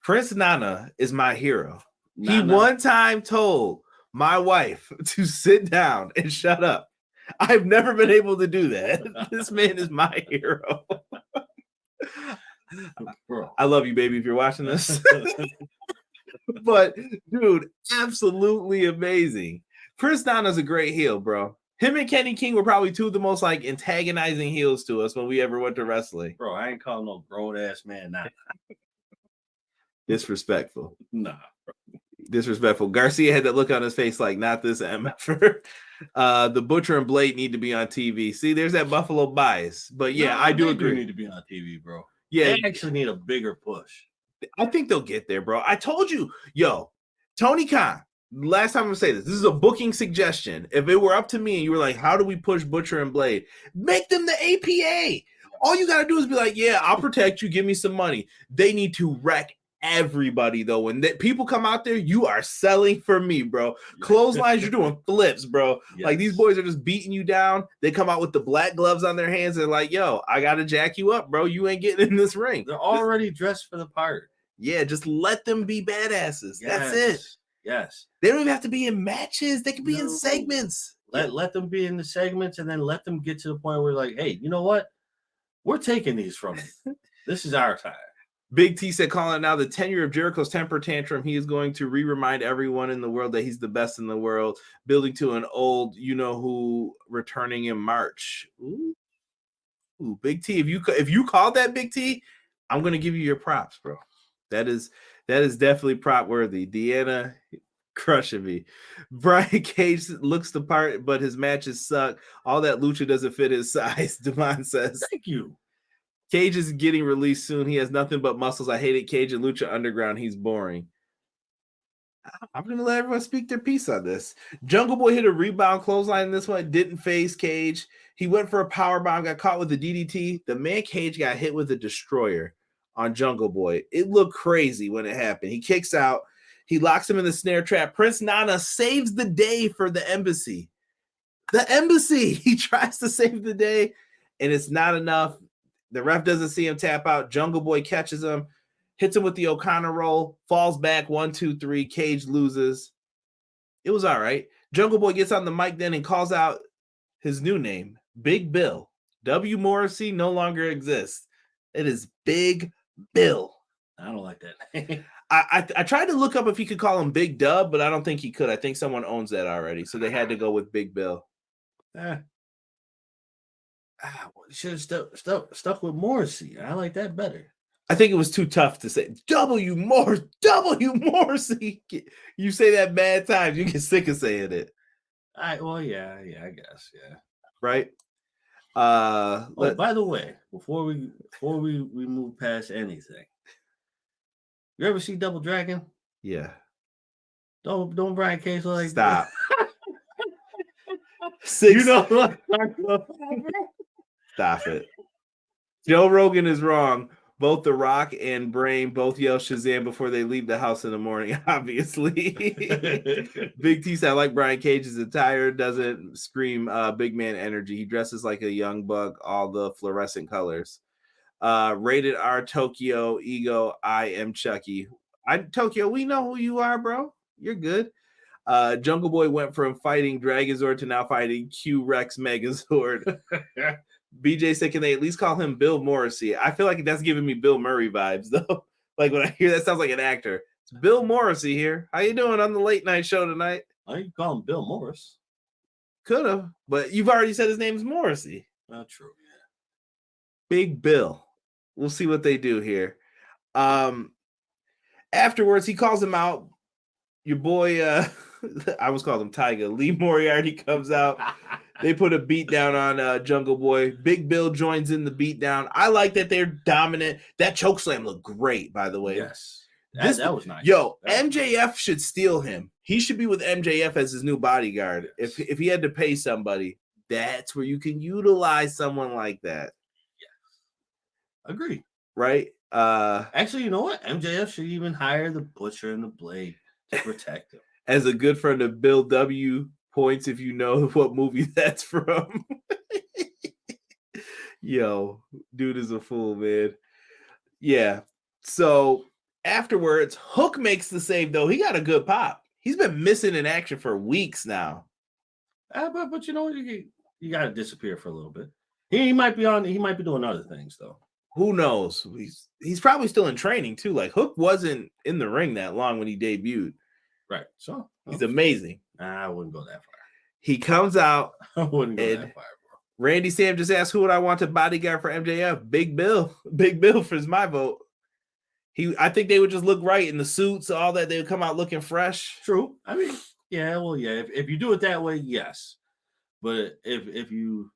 Speaker 3: Prince Nana is my hero. He one time told my wife to sit down and shut up. I've never been able to do that. This man is my hero.
Speaker 4: Bro.
Speaker 3: I love you, baby, if you're watching this. But, dude, absolutely amazing. Prince Nana's a great heel, bro. Him and Kenny King were probably two of the most, like, antagonizing heels to us when we ever went to wrestling.
Speaker 4: Bro, I ain't calling no grown-ass man now.
Speaker 3: Disrespectful.
Speaker 4: Nah, bro.
Speaker 3: Disrespectful. Garcia had that look on his face like, not this MFer. The Butcher and Blade need to be on TV. See, there's that Buffalo bias. But yeah, I do agree.
Speaker 4: They need to be on TV, bro.
Speaker 3: Yeah,
Speaker 4: they actually need a bigger push.
Speaker 3: I think they'll get there, bro. I told you, yo, Tony Khan. Last time I'm gonna say this. This is a booking suggestion. If it were up to me and you were like, how do we push Butcher and Blade? Make them the APA. All you gotta do is be like, yeah, I'll protect you. Give me some money. They need to wreck everybody though. When people come out there, you are selling for me, bro. Clotheslines, you're doing flips, bro. Yes. Like these boys are just beating you down. They come out with the black gloves on their hands and like, yo, I gotta jack you up, bro. You ain't getting in this ring.
Speaker 4: They're already dressed for the part.
Speaker 3: Yeah, just let them be badasses. Yes. That's it.
Speaker 4: Yes.
Speaker 3: They don't even have to be in matches. They can be in segments.
Speaker 4: Let them be in the segments and then let them get to the point where like, hey, you know what? We're taking these from you. This is our time.
Speaker 3: Big T said, calling it now the tenure of Jericho's temper tantrum. He is going to remind everyone in the world that he's the best in the world, building to an old, you know who, returning in March. Ooh, Big T. If you called that Big T, I'm going to give you your props, bro. That is definitely prop worthy. Deanna crushing me. Brian Cage looks the part, but his matches suck. All that lucha doesn't fit his size, Devon says.
Speaker 4: Thank you.
Speaker 3: Cage is getting released soon. He has nothing but muscles. I hated Cage and Lucha Underground. He's boring. I'm going to let everyone speak their piece on this. Jungle Boy hit a rebound clothesline in this one. Didn't phase Cage. He went for a powerbomb, got caught with the DDT. The man Cage got hit with a destroyer on Jungle Boy. It looked crazy when it happened. He kicks out. He locks him in the snare trap. Prince Nana saves the day for the Embassy. The Embassy. He tries to save the day, and it's not enough. The ref doesn't see him tap out. Jungle Boy catches him, hits him with the O'Connor roll, falls back 1, 2, 3. Cage loses. It was all right. Jungle Boy gets on the mic then and calls out his new name, Big Bill. W. Morrissey no longer exists. It is Big Bill.
Speaker 4: I don't like that.
Speaker 3: I tried to look up if he could call him Big Dub, but I don't think he could. I think someone owns that already, so they had to go with Big Bill.
Speaker 4: You should have stuck with Morrissey. I like that better.
Speaker 3: I think it was too tough to say W. Morrissey. You say that bad times, you get sick of saying it.
Speaker 4: I guess, yeah.
Speaker 3: Right?
Speaker 4: By the way, before we move past anything, you ever see Double Dragon?
Speaker 3: Yeah.
Speaker 4: Don't Brian Cage like
Speaker 3: Stop.
Speaker 4: You know what?
Speaker 3: Stop it. Joe Rogan is wrong. Both The Rock and Brain both yell Shazam before they leave the house in the morning, obviously. Big T said, I like Brian Cage's attire, doesn't scream big man energy. He dresses like a young buck, all the fluorescent colors. Rated R Tokyo Ego, I am Chucky. Tokyo, we know who you are, bro. You're good. Jungle Boy went from fighting Dragozord to now fighting Q-Rex Megazord. BJ said, can they at least call him Bill Morrissey? I feel like that's giving me Bill Murray vibes, though. Like when I hear that, sounds like an actor. It's Bill Morrissey here. How you doing on the late night show tonight?
Speaker 4: I can call him Bill Morris.
Speaker 3: Could have, but you've already said his name's Morrissey.
Speaker 4: True. Yeah.
Speaker 3: Big Bill. We'll see what they do here. Afterwards, he calls him out. Your boy, I always called him Tiger. Lee Moriarty comes out. They put a beat down on Jungle Boy. Big Bill joins in the beat down. I like that they're dominant. That chokeslam looked great, by the way.
Speaker 4: Yes. That was nice.
Speaker 3: Yo, MJF should steal him. He should be with MJF as his new bodyguard. If he had to pay somebody, that's where you can utilize someone like that.
Speaker 4: Yes. Agree.
Speaker 3: Right?
Speaker 4: Actually, you know what? MJF should even hire the Butcher and the Blade to protect him.
Speaker 3: As a good friend of Bill W. points if you know what movie that's from. Yo, dude is a fool, man. Yeah. So afterwards, Hook makes the save, though. He got a good pop. He's been missing in action for weeks now.
Speaker 4: But you know, you got to disappear for a little bit. He might be doing other things, though.
Speaker 3: Who knows? He's probably still in training, too. Like, Hook wasn't in the ring that long when he debuted.
Speaker 4: Right. So
Speaker 3: he's amazing.
Speaker 4: I wouldn't go that far.
Speaker 3: He comes out.
Speaker 4: I wouldn't go that far, bro.
Speaker 3: Randy Sam just asked who would I want to bodyguard for MJF? Big Bill. Big Bill for my vote. I think they would just look right in the suits, all that. They would come out looking fresh.
Speaker 4: True. I mean, yeah. Well, yeah. If you do it that way, yes. But if you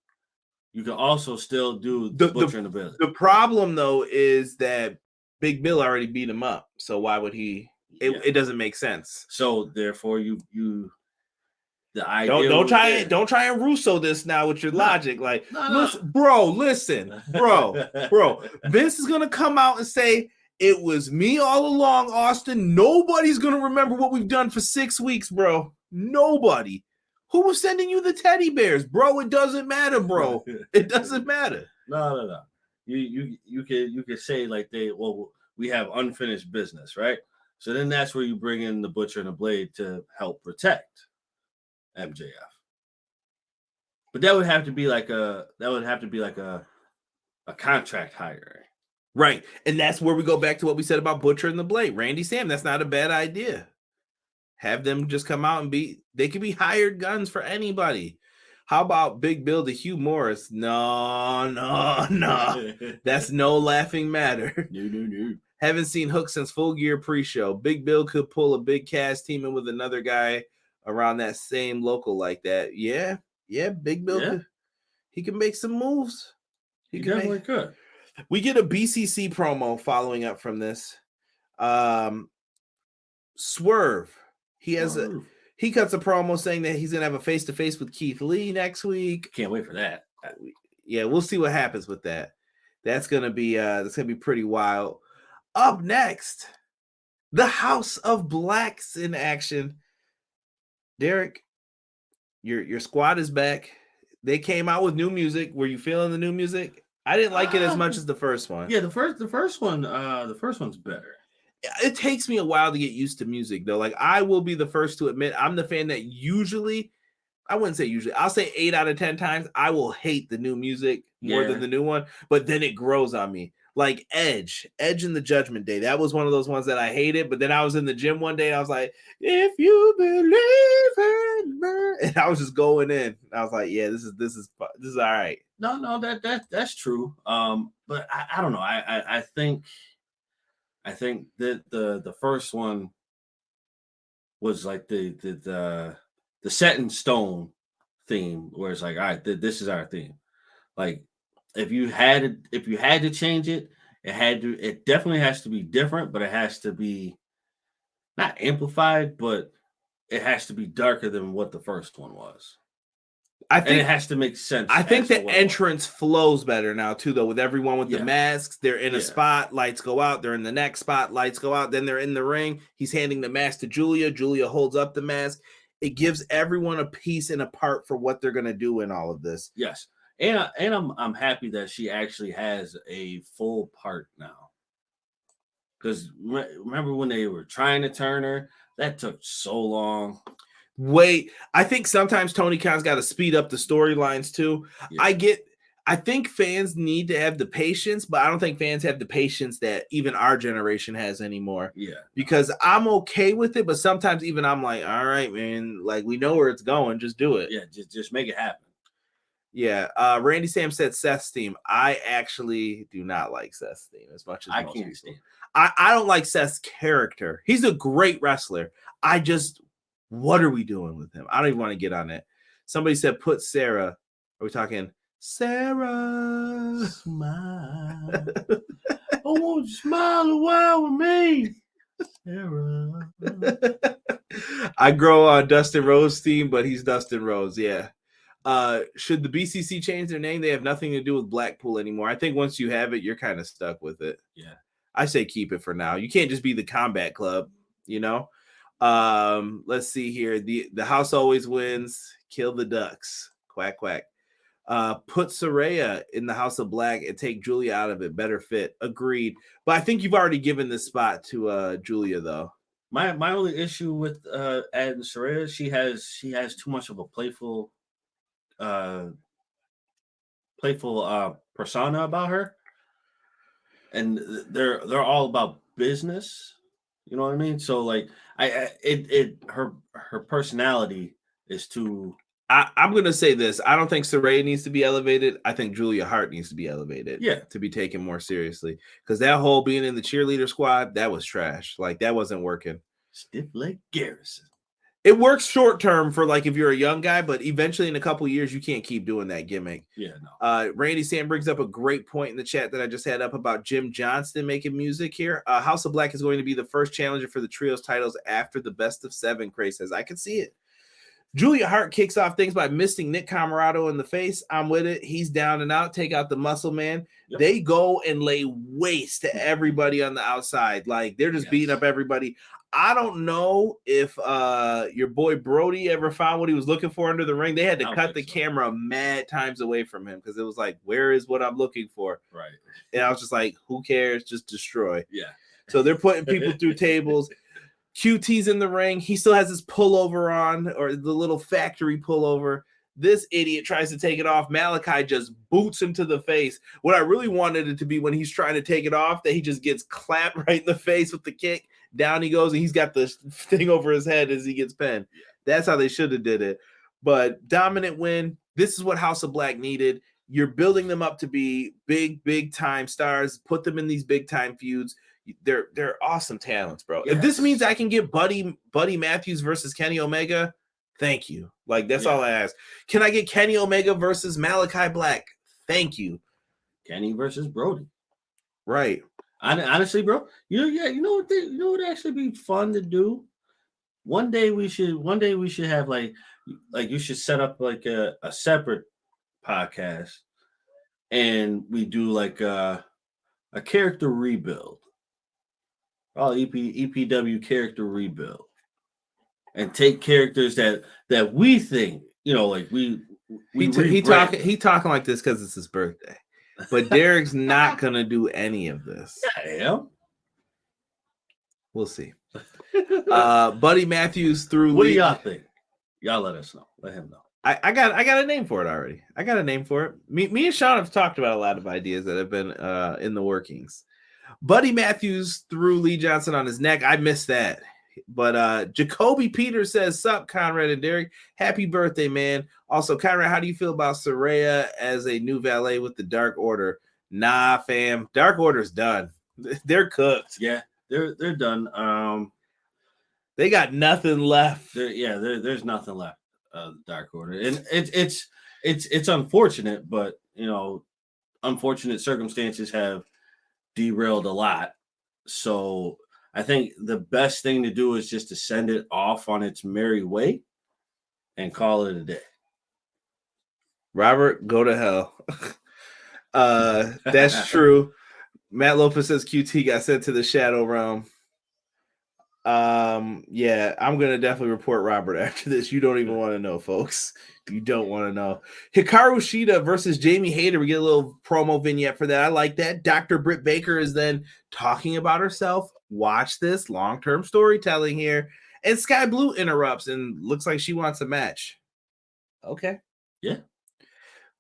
Speaker 4: can also still do the Butcher and the Blade.
Speaker 3: The problem though is that Big Bill already beat him up. So why would he? It doesn't make sense.
Speaker 4: So therefore, the idea
Speaker 3: don't try and Russo this now with your logic. Like, listen, bro. Vince is gonna come out and say it was me all along, Austin. Nobody's gonna remember what we've done for 6 weeks, bro. Nobody. Who was sending you the teddy bears, bro? It doesn't matter, bro. It doesn't matter.
Speaker 4: No. You could say like we have unfinished business, right? So then that's where you bring in the Butcher and the Blade to help protect MJF. But that would have to be like a contract hire.
Speaker 3: Right. And that's where we go back to what we said about Butcher and the Blade. Randy Sam, that's not a bad idea. Have them just come out and they could be hired guns for anybody. How about Big Bill to Hugh Morris? No. That's no laughing matter.
Speaker 4: No.
Speaker 3: Haven't seen Hook since Full Gear pre-show. Big Bill could pull a big cast team in with another guy around that same local like that. Yeah, Big Bill. He can make some moves.
Speaker 4: He definitely could.
Speaker 3: We get a BCC promo following up from this. Swerve. He cuts a promo saying that he's gonna have a face-to-face with Keith Lee next week.
Speaker 4: Can't wait for that.
Speaker 3: Yeah, we'll see what happens with that. That's gonna be pretty wild. Up next, the House of Blacks in action. Derek, your squad is back. They came out with new music. Were you feeling the new music? I didn't like it as much as the first one.
Speaker 4: Yeah, the first one's better.
Speaker 3: It takes me a while to get used to music, though. Like, I will be the first to admit, I'm the fan that I wouldn't say usually, I'll say 8 out of 10 times, I will hate the new music more than the new one, but then it grows on me. Like Edge and the Judgment Day. That was one of those ones that I hated, but then I was in the gym one day and I was like, if you believe in me, and I was just going in. I was like, yeah, this is all right.
Speaker 4: No, that's true. But I don't know. I think I think that the first one was like the set in stone theme, where it's like, all right, this is our theme. Like if you had to change it, it definitely has to be different, but it has to be not amplified, but it has to be darker than what the first one was.
Speaker 3: I think
Speaker 4: it has to make sense.
Speaker 3: I think the entrance flows better now too, though, with everyone with the masks. They're in a spot, lights go out. They're in the next spot, lights go out. Then they're in the ring. He's handing the mask to Julia. Julia holds up the mask. It gives everyone a piece and a part for what they're going to do in all of this.
Speaker 4: Yes, and I'm happy that she actually has a full part now. Because remember when they were trying to turn her? That took so long.
Speaker 3: Wait, I think sometimes Tony Khan's got to speed up the storylines too. Yeah. I think fans need to have the patience, but I don't think fans have the patience that even our generation has anymore.
Speaker 4: Yeah.
Speaker 3: Because I'm okay with it, but sometimes even I'm like, all right, man, like we know where it's going, just do it.
Speaker 4: Yeah, just make it happen.
Speaker 3: Yeah. Randy Sam said Seth's theme. I actually do not like Seth's theme as much as
Speaker 4: I
Speaker 3: most
Speaker 4: can't
Speaker 3: people.
Speaker 4: stand it.
Speaker 3: I don't like Seth's character. He's a great wrestler. What are we doing with him? I don't even want to get on it. Somebody said, put Sarah. Are we talking Sarah?
Speaker 4: Smile. I want you to smile a while with me. Sarah.
Speaker 3: I grow on Dustin Rhodes' theme, but he's Dustin Rhodes. Yeah. Should the BCC change their name? They have nothing to do with Blackpool anymore. I think once you have it, you're kind of stuck with it.
Speaker 4: Yeah.
Speaker 3: I say keep it for now. You can't just be the Combat Club, you know? Let's see here. The house always wins. Kill the Ducks. Quack, quack. Put Saraya in the House of Black and take Julia out of it. Better fit. Agreed. But I think you've already given this spot to Julia, though.
Speaker 4: My only issue with adding Saraya, she has too much of a playful persona about her. And they're all about business, you know what I mean? So like, her personality is too.
Speaker 3: I'm gonna say this. I don't think Saraya needs to be elevated. I think Julia Hart needs to be elevated.
Speaker 4: Yeah,
Speaker 3: to be taken more seriously. Because that whole being in the cheerleader squad, that was trash. Like that wasn't working.
Speaker 4: Stiff leg Garrison.
Speaker 3: It works short term for like if you're a young guy, but eventually in a couple of years you can't keep doing that gimmick.
Speaker 4: Yeah, no.
Speaker 3: Randy Sam brings up a great point in the chat that I just had up about Jim Johnston making music here. House of Black is going to be the first challenger for the trios titles after the best of 7. Craig says, I can see it. Julia Hart kicks off things by misting Nick Camarado in the face. I'm with it. He's down and out. Take out the muscle man. Yep. They go and lay waste to everybody on the outside. Like they're just beating up everybody. I don't know if your boy Brody ever found what he was looking for under the ring. They had to cut the camera mad times away from him because it was like, where is what I'm looking for?
Speaker 4: Right.
Speaker 3: And I was just like, who cares? Just destroy.
Speaker 4: Yeah.
Speaker 3: So they're putting people through tables. QT's in the ring. He still has his pullover on, or the little factory pullover. This idiot tries to take it off. Malachi just boots him to the face. What I really wanted it to be when he's trying to take it off, that he just gets clapped right in the face with the kick. Down he goes, and he's got the thing over his head as he gets pinned. That's how they should have did it. But dominant win. This is what House of Black needed. You're building them up to be big time stars. Put them in these big time feuds. They're awesome talents, bro. Yes. If this means I can get Buddy Matthews versus Kenny Omega, thank you. Like that's all I ask. Can I get Kenny Omega versus Malachi Black? Thank you.
Speaker 4: Kenny versus Brody.
Speaker 3: Right.
Speaker 4: Honestly, bro, you know what would actually be fun to do? One day we should have like you should set up like a separate podcast and we do like a character rebuild. EPW character rebuild. And take characters that we think, you know, like he
Speaker 3: talking like this because it's his birthday. But Derek's not gonna do any of this.
Speaker 4: Yeah, I am.
Speaker 3: We'll see. Buddy Matthews through.
Speaker 4: What do y'all think? Y'all let us know. Let him know.
Speaker 3: I got a name for it already. I got a name for it. Me and Sean have talked about a lot of ideas that have been in the workings. Buddy Matthews threw Lee Johnson on his neck. I missed that. But Jacoby Peters says, sup, Conrad and Derek. Happy birthday, man. Also, Conrad, how do you feel about Saraya as a new valet with the Dark Order? Nah, fam. Dark Order's done. They're cooked.
Speaker 4: Yeah. they're done.
Speaker 3: They got nothing left.
Speaker 4: There's nothing left. The Dark Order, and it's unfortunate, but unfortunate circumstances have derailed a lot. So I think the best thing to do is just to send it off on its merry way and call it a day.
Speaker 3: Robert, go to hell. That's true. Matt Lopez says QT got sent to the Shadow Realm. Yeah, I'm gonna definitely report Robert after this. You don't even want to know, folks. You don't want to know. Hikaru Shida versus Jamie Hayter. We get a little promo vignette for that. I like that. Dr. Britt Baker is then talking about herself. Watch this long-term storytelling here. And Sky Blue interrupts and looks like she wants a match. Okay.
Speaker 4: Yeah.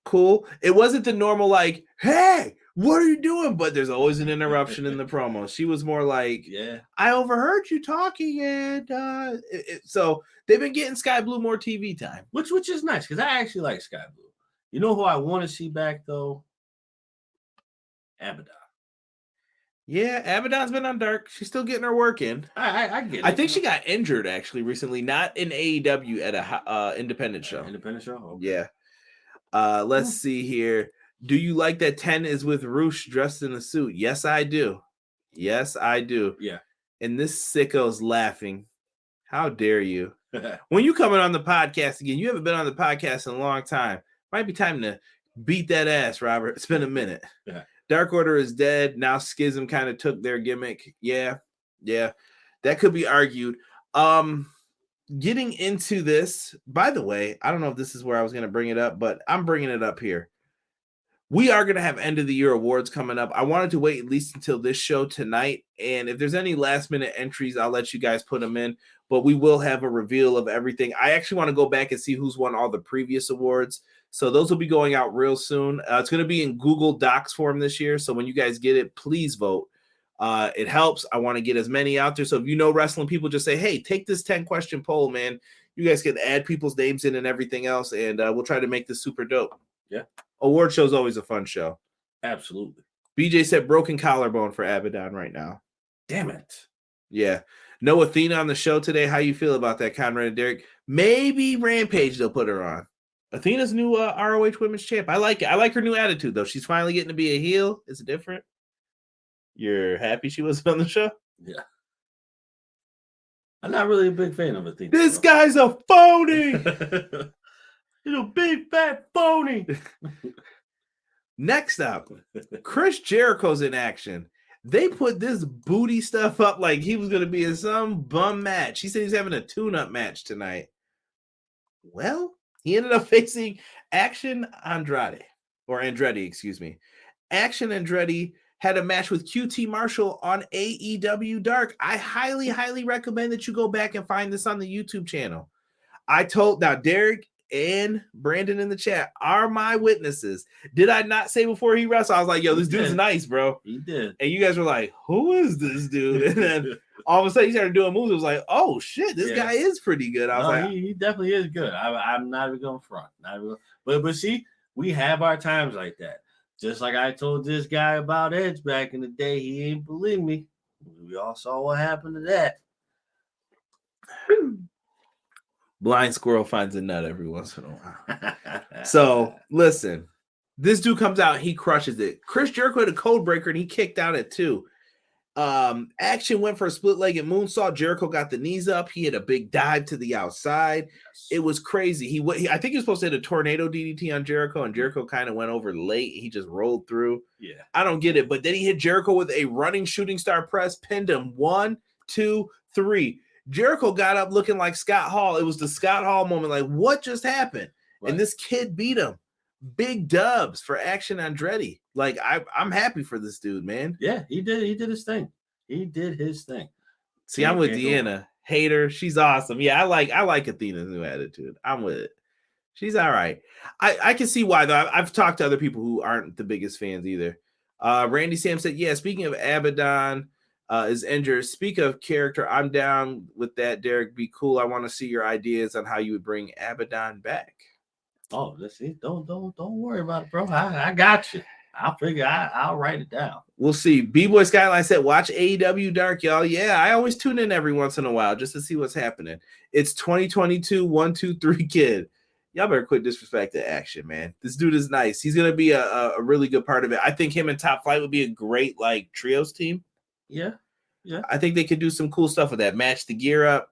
Speaker 3: Cool. It wasn't the normal like, hey, what are you doing? But there's always an interruption in the promo. She was more like,
Speaker 4: yeah,
Speaker 3: I overheard you talking, and so they've been getting Sky Blue more TV time,
Speaker 4: which is nice because I actually like Sky Blue. You know who I want to see back though? Abaddon.
Speaker 3: Yeah, Abaddon's been on Dark. She's still getting her work in.
Speaker 4: I get it.
Speaker 3: I think she got injured actually recently, not in AEW at a independent show.
Speaker 4: Independent show? Okay.
Speaker 3: Yeah. Let's see here. Do you like that 10 is with Roosh dressed in a suit? Yes, I do. Yes, I do.
Speaker 4: Yeah.
Speaker 3: And this sicko's laughing. How dare you? When you coming on the podcast again, you haven't been on the podcast in a long time. Might be time to beat that ass, Robert. It's been a minute.
Speaker 4: Yeah.
Speaker 3: Dark Order is dead. Now Schism kind of took their gimmick. Yeah. That could be argued. Getting into this, by the way, I don't know if this is where I was going to bring it up, but I'm bringing it up here. We are going to have end of the year awards coming up. I wanted to wait at least until this show tonight. And if there's any last minute entries, I'll let you guys put them in, but we will have a reveal of everything. I actually want to go back and see who's won all the previous awards. So those will be going out real soon. It's going to be in Google Docs form this year. So when you guys get it, please vote. It helps. I want to get as many out there. So if you know wrestling people, just say, hey, take this 10-question poll, man. You guys can add people's names in and everything else. And we'll try to make this super dope.
Speaker 4: Yeah.
Speaker 3: Award show's always a fun show.
Speaker 4: Absolutely.
Speaker 3: BJ said broken collarbone for Abaddon right now.
Speaker 4: Damn it.
Speaker 3: Yeah. No Athena on the show today. How you feel about that, Conrad and Derek? Maybe Rampage they'll put her on. Athena's new ROH Women's Champ. I like it. I like her new attitude, though. She's finally getting to be a heel. Is it different? You're happy she wasn't on the show?
Speaker 4: Yeah. I'm not really a big fan of Athena.
Speaker 3: This guy's a phony!
Speaker 4: He's a big fat phony.
Speaker 3: Next up, Chris Jericho's in action. They put this booty stuff up like he was going to be in some bum match. He said he's having a tune-up match tonight. Well, he ended up facing Action Andretti. Action Andretti had a match with QT Marshall on AEW Dark. I highly, highly recommend that you go back and find this on the YouTube channel. Now Derek and Brandon in the chat are my witnesses. Did I not say before he wrestled? I was like, yo, this dude's nice, bro.
Speaker 4: He did.
Speaker 3: And you guys were like, who is this dude? And then all of a sudden he started doing moves. It was like, oh shit, this guy is pretty good. I was like,
Speaker 4: he definitely is good. I'm not even going front. But see, we have our times like that. Just like I told this guy about Edge back in the day, he ain't believe me. We all saw what happened to that.
Speaker 3: Blind squirrel finds a nut every once in a while. So listen, this dude comes out, he crushes it. Chris Jericho had a code breaker and he kicked out at 2. Action went for a split-legged moonsault. Jericho got the knees up. He had a big dive to the outside. It was crazy. I think he was supposed to hit a tornado DDT on Jericho, and Jericho kind of went over late. He just rolled through.
Speaker 4: Yeah,
Speaker 3: I don't get it. But then he hit Jericho with a running shooting star press, pinned him 1, 2, 3. Jericho got up looking like Scott Hall. It was the Scott Hall moment. Like, what just happened? Right. And this kid beat him. Big dubs for Action Andretti. Like, I'm happy for this dude, man.
Speaker 4: Yeah, he did his thing. He did his thing.
Speaker 3: See, I'm with Deanna. Hater. She's awesome. Yeah, I like Athena's new attitude. I'm with it. She's all right. I can see why, though. I've talked to other people who aren't the biggest fans either. Randy Sam said, yeah, speaking of Abaddon is injured. Speak of character, I'm down with that, Derek. Be cool. I want to see your ideas on how you would bring Abaddon back.
Speaker 4: Oh, let's see. Don't worry about it, bro. I got you. I'll figure. I'll write it down.
Speaker 3: We'll see. B-Boy Skyline said, watch AEW Dark, y'all. Yeah, I always tune in every once in a while just to see what's happening. It's 2022, 1, 2, 3 kid. Y'all better quit disrespecting action, man. This dude is nice. He's going to be a really good part of it. I think him and Top Flight would be a great, like, trios team.
Speaker 4: Yeah.
Speaker 3: I think they could do some cool stuff with that. Match the gear up.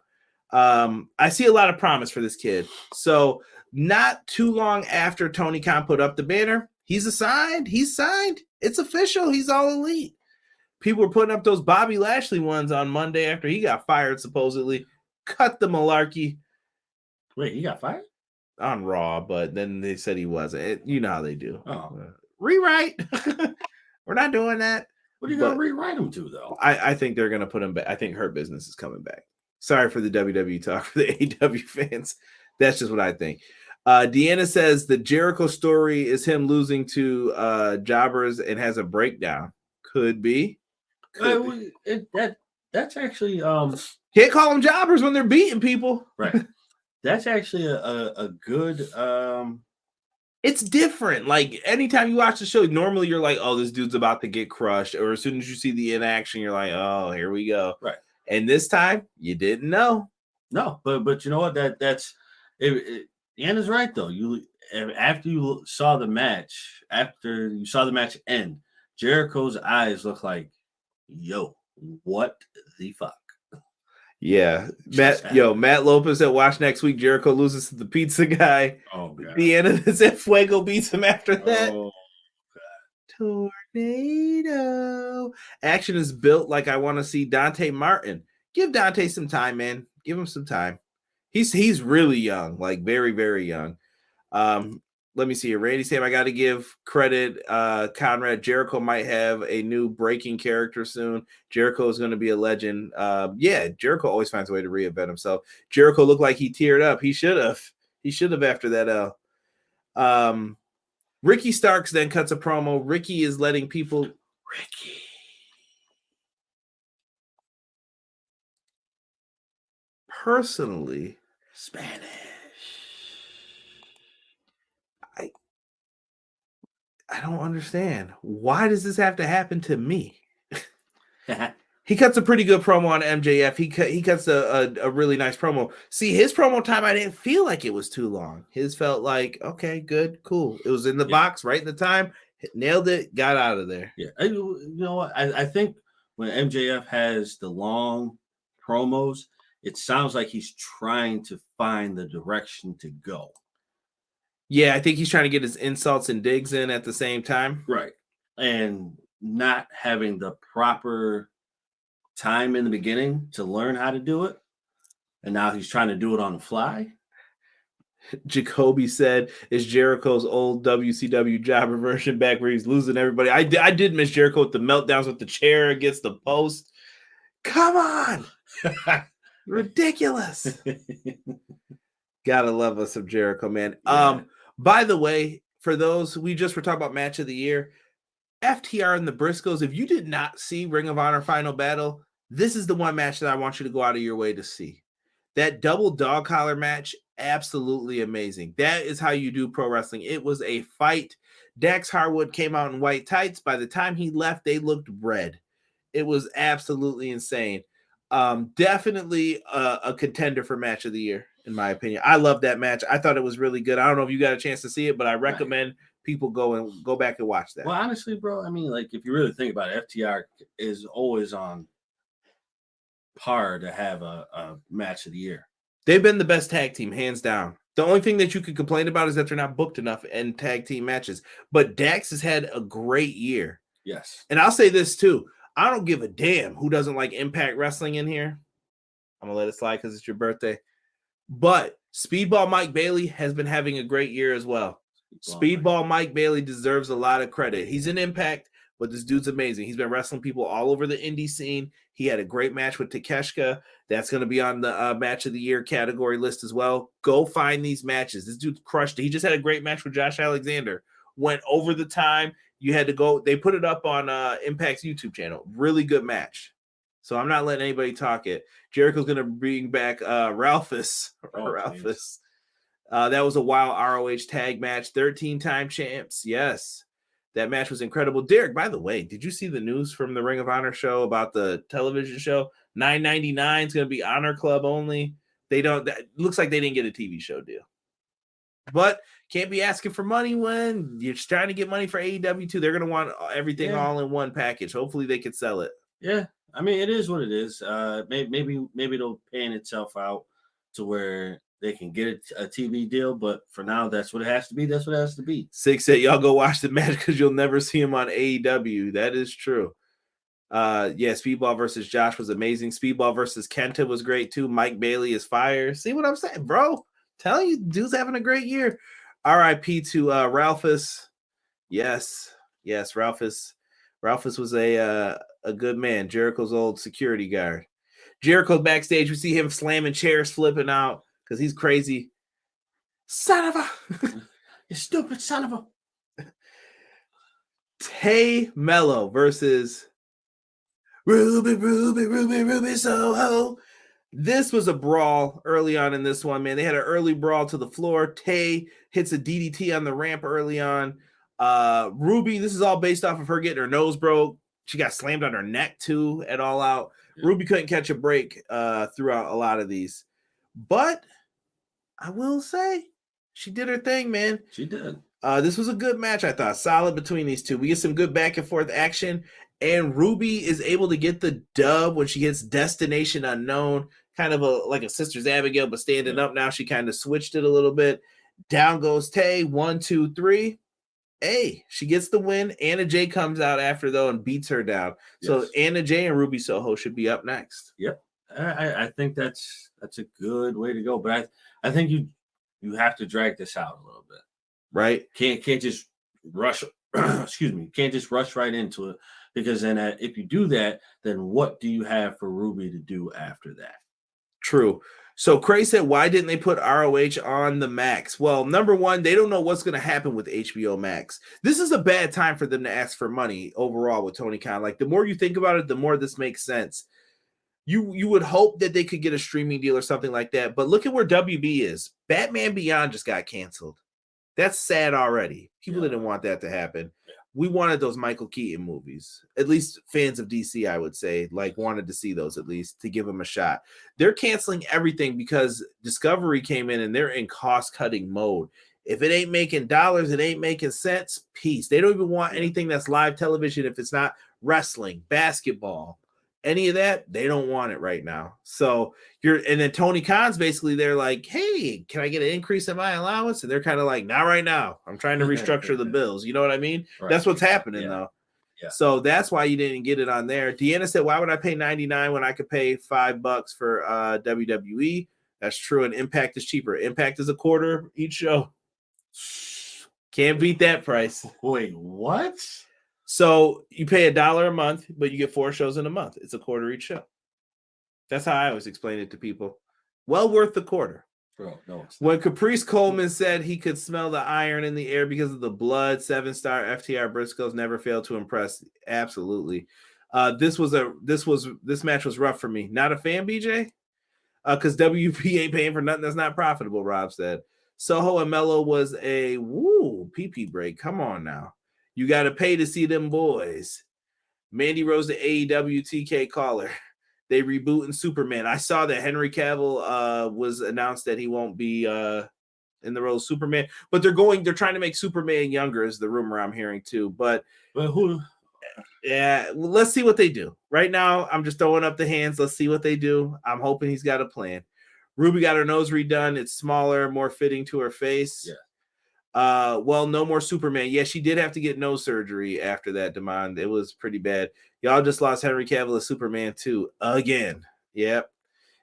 Speaker 3: I see a lot of promise for this kid. So not too long after Tony Khan put up the banner, he's signed. It's official. He's all elite. People were putting up those Bobby Lashley ones on Monday after he got fired, supposedly. Cut the malarkey.
Speaker 4: Wait, he got fired?
Speaker 3: On Raw, but then they said he wasn't. You know how they do.
Speaker 4: Oh.
Speaker 3: Rewrite. We're not doing that.
Speaker 4: What are you going to rewrite him to, though?
Speaker 3: I think they're going to put him back. I think Hurt Business is coming back. Sorry for the WWE talk for the AEW fans. That's just what I think. Deanna says the Jericho story is him losing to jobbers and has a breakdown. Could be.
Speaker 4: That's actually
Speaker 3: can't call them jobbers when they're beating people.
Speaker 4: Right. That's actually a good
Speaker 3: it's different. Like anytime you watch the show, normally you're like, oh, this dude's about to get crushed. Or as soon as you see the inaction, you're like, oh, here we go.
Speaker 4: Right.
Speaker 3: And this time you didn't know.
Speaker 4: No, but you know what? That's Anna's right though. After you saw the match end, Jericho's eyes look like, yo, what the fuck?
Speaker 3: Yeah. Matt Lopez at Watch Next Week. Jericho loses to the pizza guy.
Speaker 4: Oh god.
Speaker 3: Deanna said Fuego beats him after that.
Speaker 4: Oh
Speaker 3: god. Tornado. Action is built like I want to see Dante Martin. Give Dante some time, man. Give him some time. He's really young, like very, very young. Let me see here. Randy Sam, I got to give credit. Conrad, Jericho might have a new breaking character soon. Jericho is going to be a legend. Jericho always finds a way to reinvent himself. Jericho looked like he teared up. He should have. After that L. Ricky Starks then cuts a promo. Ricky is letting people. Personally,
Speaker 4: Spanish.
Speaker 3: I don't understand. Why does this have to happen to me? He cuts a pretty good promo on MJF. He cuts a really nice promo. See, his promo time, I didn't feel like it was too long. His felt like, okay, good, cool. It was in the box right in the time. Nailed it, got out of there.
Speaker 4: Yeah. You know what? I think when MJF has the long promos, it sounds like he's trying to find the direction to go.
Speaker 3: Yeah, I think he's trying to get his insults and digs in at the same time.
Speaker 4: Right. And not having the proper time in the beginning to learn how to do it. And now he's trying to do it on the fly.
Speaker 3: Jacoby said, is Jericho's old WCW jobber version back where he's losing everybody. I did miss Jericho with the meltdowns with the chair against the post. Come on. Ridiculous. Gotta love us some Jericho, man. Yeah. By the way, for those, we just were talking about match of the year, FTR and the Briscoes. If you did not see Ring of Honor Final Battle, this is the one match that I want you to go out of your way to see. That double dog collar match, absolutely amazing. That is how you do pro wrestling. It was a fight. Dax Harwood came out in white tights. By the time he left, they looked red. It was absolutely insane. Definitely a contender for match of the year, in my opinion. I love that match. I thought it was really good. I don't know if you got a chance to see it, but I recommend people go back and watch that.
Speaker 4: Well, honestly, bro, I mean, like, if you really think about it, FTR is always on par to have a match of the year.
Speaker 3: They've been the best tag team, hands down. The only thing that you could complain about is that they're not booked enough in tag team matches. But Dax has had a great year.
Speaker 4: Yes.
Speaker 3: And I'll say this too. I don't give a damn who doesn't like Impact Wrestling in here. I'm going to let it slide because it's your birthday. But Speedball Mike Bailey has been having a great year as well. Speedball Mike Bailey deserves a lot of credit. He's in Impact, but this dude's amazing. He's been wrestling people all over the indie scene. He had a great match with Takeshka. That's going to be on the match of the year category list as well. Go find these matches. This dude crushed it. He just had a great match with Josh Alexander. Went over the time. You had to go. They put it up on Impact's YouTube channel. Really good match. So I'm not letting anybody talk it. Jericho's going to bring back Ralphus. That was a wild ROH tag match. 13-time champs. Yes. That match was incredible. Derek, by the way, did you see the news from the Ring of Honor show about the television show? $9.99 is going to be Honor Club only. Looks like they didn't get a TV show deal. But can't be asking for money when you're trying to get money for AEW too. They're going to want everything all in one package. Hopefully they can sell it.
Speaker 4: Yeah. I mean, it is what it is. Maybe it'll pan itself out to where they can get a TV deal, but for now, that's what it has to be. That's what it has to be.
Speaker 3: 6 said, y'all go watch the match because you'll never see him on AEW. That is true. Speedball versus Josh was amazing. Speedball versus Kenta was great too. Mike Bailey is fire. See what I'm saying, bro? Telling you, dude's having a great year. RIP to Ralphus. Yes, Ralphus. Ralphus was a good man. Jericho's old security guard. Jericho's backstage. We see him slamming chairs, flipping out because he's crazy. Son of a
Speaker 4: you stupid son of a
Speaker 3: Tay Mello versus Ruby Soho. This was a brawl early on in this one, man. They had an early brawl to the floor. Tay hits a DDT on the ramp early on. Ruby, this is all based off of her getting her nose broke. She got slammed on her neck too at All Out. Yeah. Ruby couldn't catch a break throughout a lot of these. But I will say she did her thing, man.
Speaker 4: She did.
Speaker 3: This was a good match, I thought. Solid between these two. We get some good back and forth action. And Ruby is able to get the dub when she hits Destination Unknown. Kind of like a Sisters Abigail, but standing up now. She kind of switched it a little bit. Down goes Tay. 1, 2, 3. Hey, she gets the win. Anna Jay comes out after, though, and beats her down. Yes. So Anna Jay and Ruby Soho should be up next.
Speaker 4: Yep. I think that's a good way to go. But I think you have to drag this out a little bit.
Speaker 3: Right?
Speaker 4: Can't just rush excuse me, can't just rush right into it, because then if you do that, then what do you have for Ruby to do after that?
Speaker 3: True. So Cray said, why didn't they put ROH on the Max? Well, number one, they don't know what's going to happen with HBO Max. This is a bad time for them to ask for money overall with Tony Khan. Like, the more you think about it, the more this makes sense. You would hope that they could get a streaming deal or something like that. But look at where WB is. Batman Beyond just got canceled. That's sad already. People didn't want that to happen. We wanted those Michael Keaton movies. At least fans of DC, I would say, like, wanted to see those at least to give them a shot. They're canceling everything because Discovery came in and they're in cost-cutting mode. If it ain't making dollars, it ain't making cents, peace. They don't even want anything that's live television if it's not wrestling, basketball, any of that. They don't want it right now. So and then Tony Khan's basically, they're like, hey, can I get an increase in my allowance? And they're kind of like, not right now. I'm trying to restructure the bills. You know what I mean? Right. That's what's happening though. Yeah. So that's why you didn't get it on there. Deanna said, why would I pay $99 when I could pay $5 for WWE? That's true. And Impact is cheaper. Impact is $25 each show. Can't beat that price.
Speaker 4: Wait, what?
Speaker 3: So you pay $1 a month, but you get 4 shows in a month. It's $25 each show. That's how I always explain it to people. Well worth the $25.
Speaker 4: Bro, no.
Speaker 3: When Caprice Coleman said he could smell the iron in the air because of the blood, 7-star FTR Briscoes never failed to impress. Absolutely. This match was rough for me. Not a fan, BJ? Because WP ain't paying for nothing that's not profitable, Rob said. Soho and Mello was a pee-pee break. Come on now. You got to pay to see them boys. Mandy Rose, the AEW TK caller. They rebooting Superman. I saw that Henry Cavill was announced that he won't be in the role of Superman, but they're trying to make Superman younger, is the rumor I'm hearing too. But
Speaker 4: who?
Speaker 3: Yeah, let's see what they do. Right now, I'm just throwing up the hands. Let's see what they do. I'm hoping he's got a plan. Ruby got her nose redone. It's smaller, more fitting to her face.
Speaker 4: Yeah.
Speaker 3: Well, no more Superman. Yeah, she did have to get nose surgery after that, Demond. It was pretty bad. Y'all just lost Henry Cavill as Superman 2 again. Yep.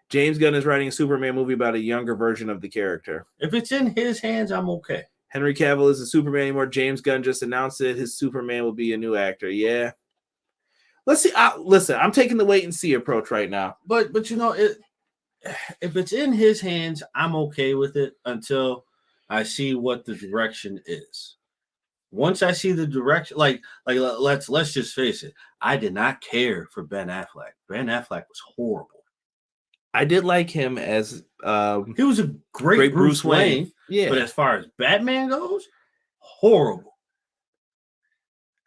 Speaker 3: James Gunn is writing a Superman movie about a younger version of the character.
Speaker 4: If it's in his hands, I'm okay.
Speaker 3: Henry Cavill isn't Superman anymore. James Gunn just announced it. His Superman will be a new actor. Yeah. Let's see. Listen, I'm taking the wait and see approach right now.
Speaker 4: But you know, if it's in his hands, I'm okay with it until I see what the direction is. Once I see the direction, like let's just face it, I did not care for Ben Affleck. Ben Affleck was horrible.
Speaker 3: I did like him as
Speaker 4: he was a great Bruce Wayne.
Speaker 3: Yeah,
Speaker 4: but as far as Batman goes, horrible.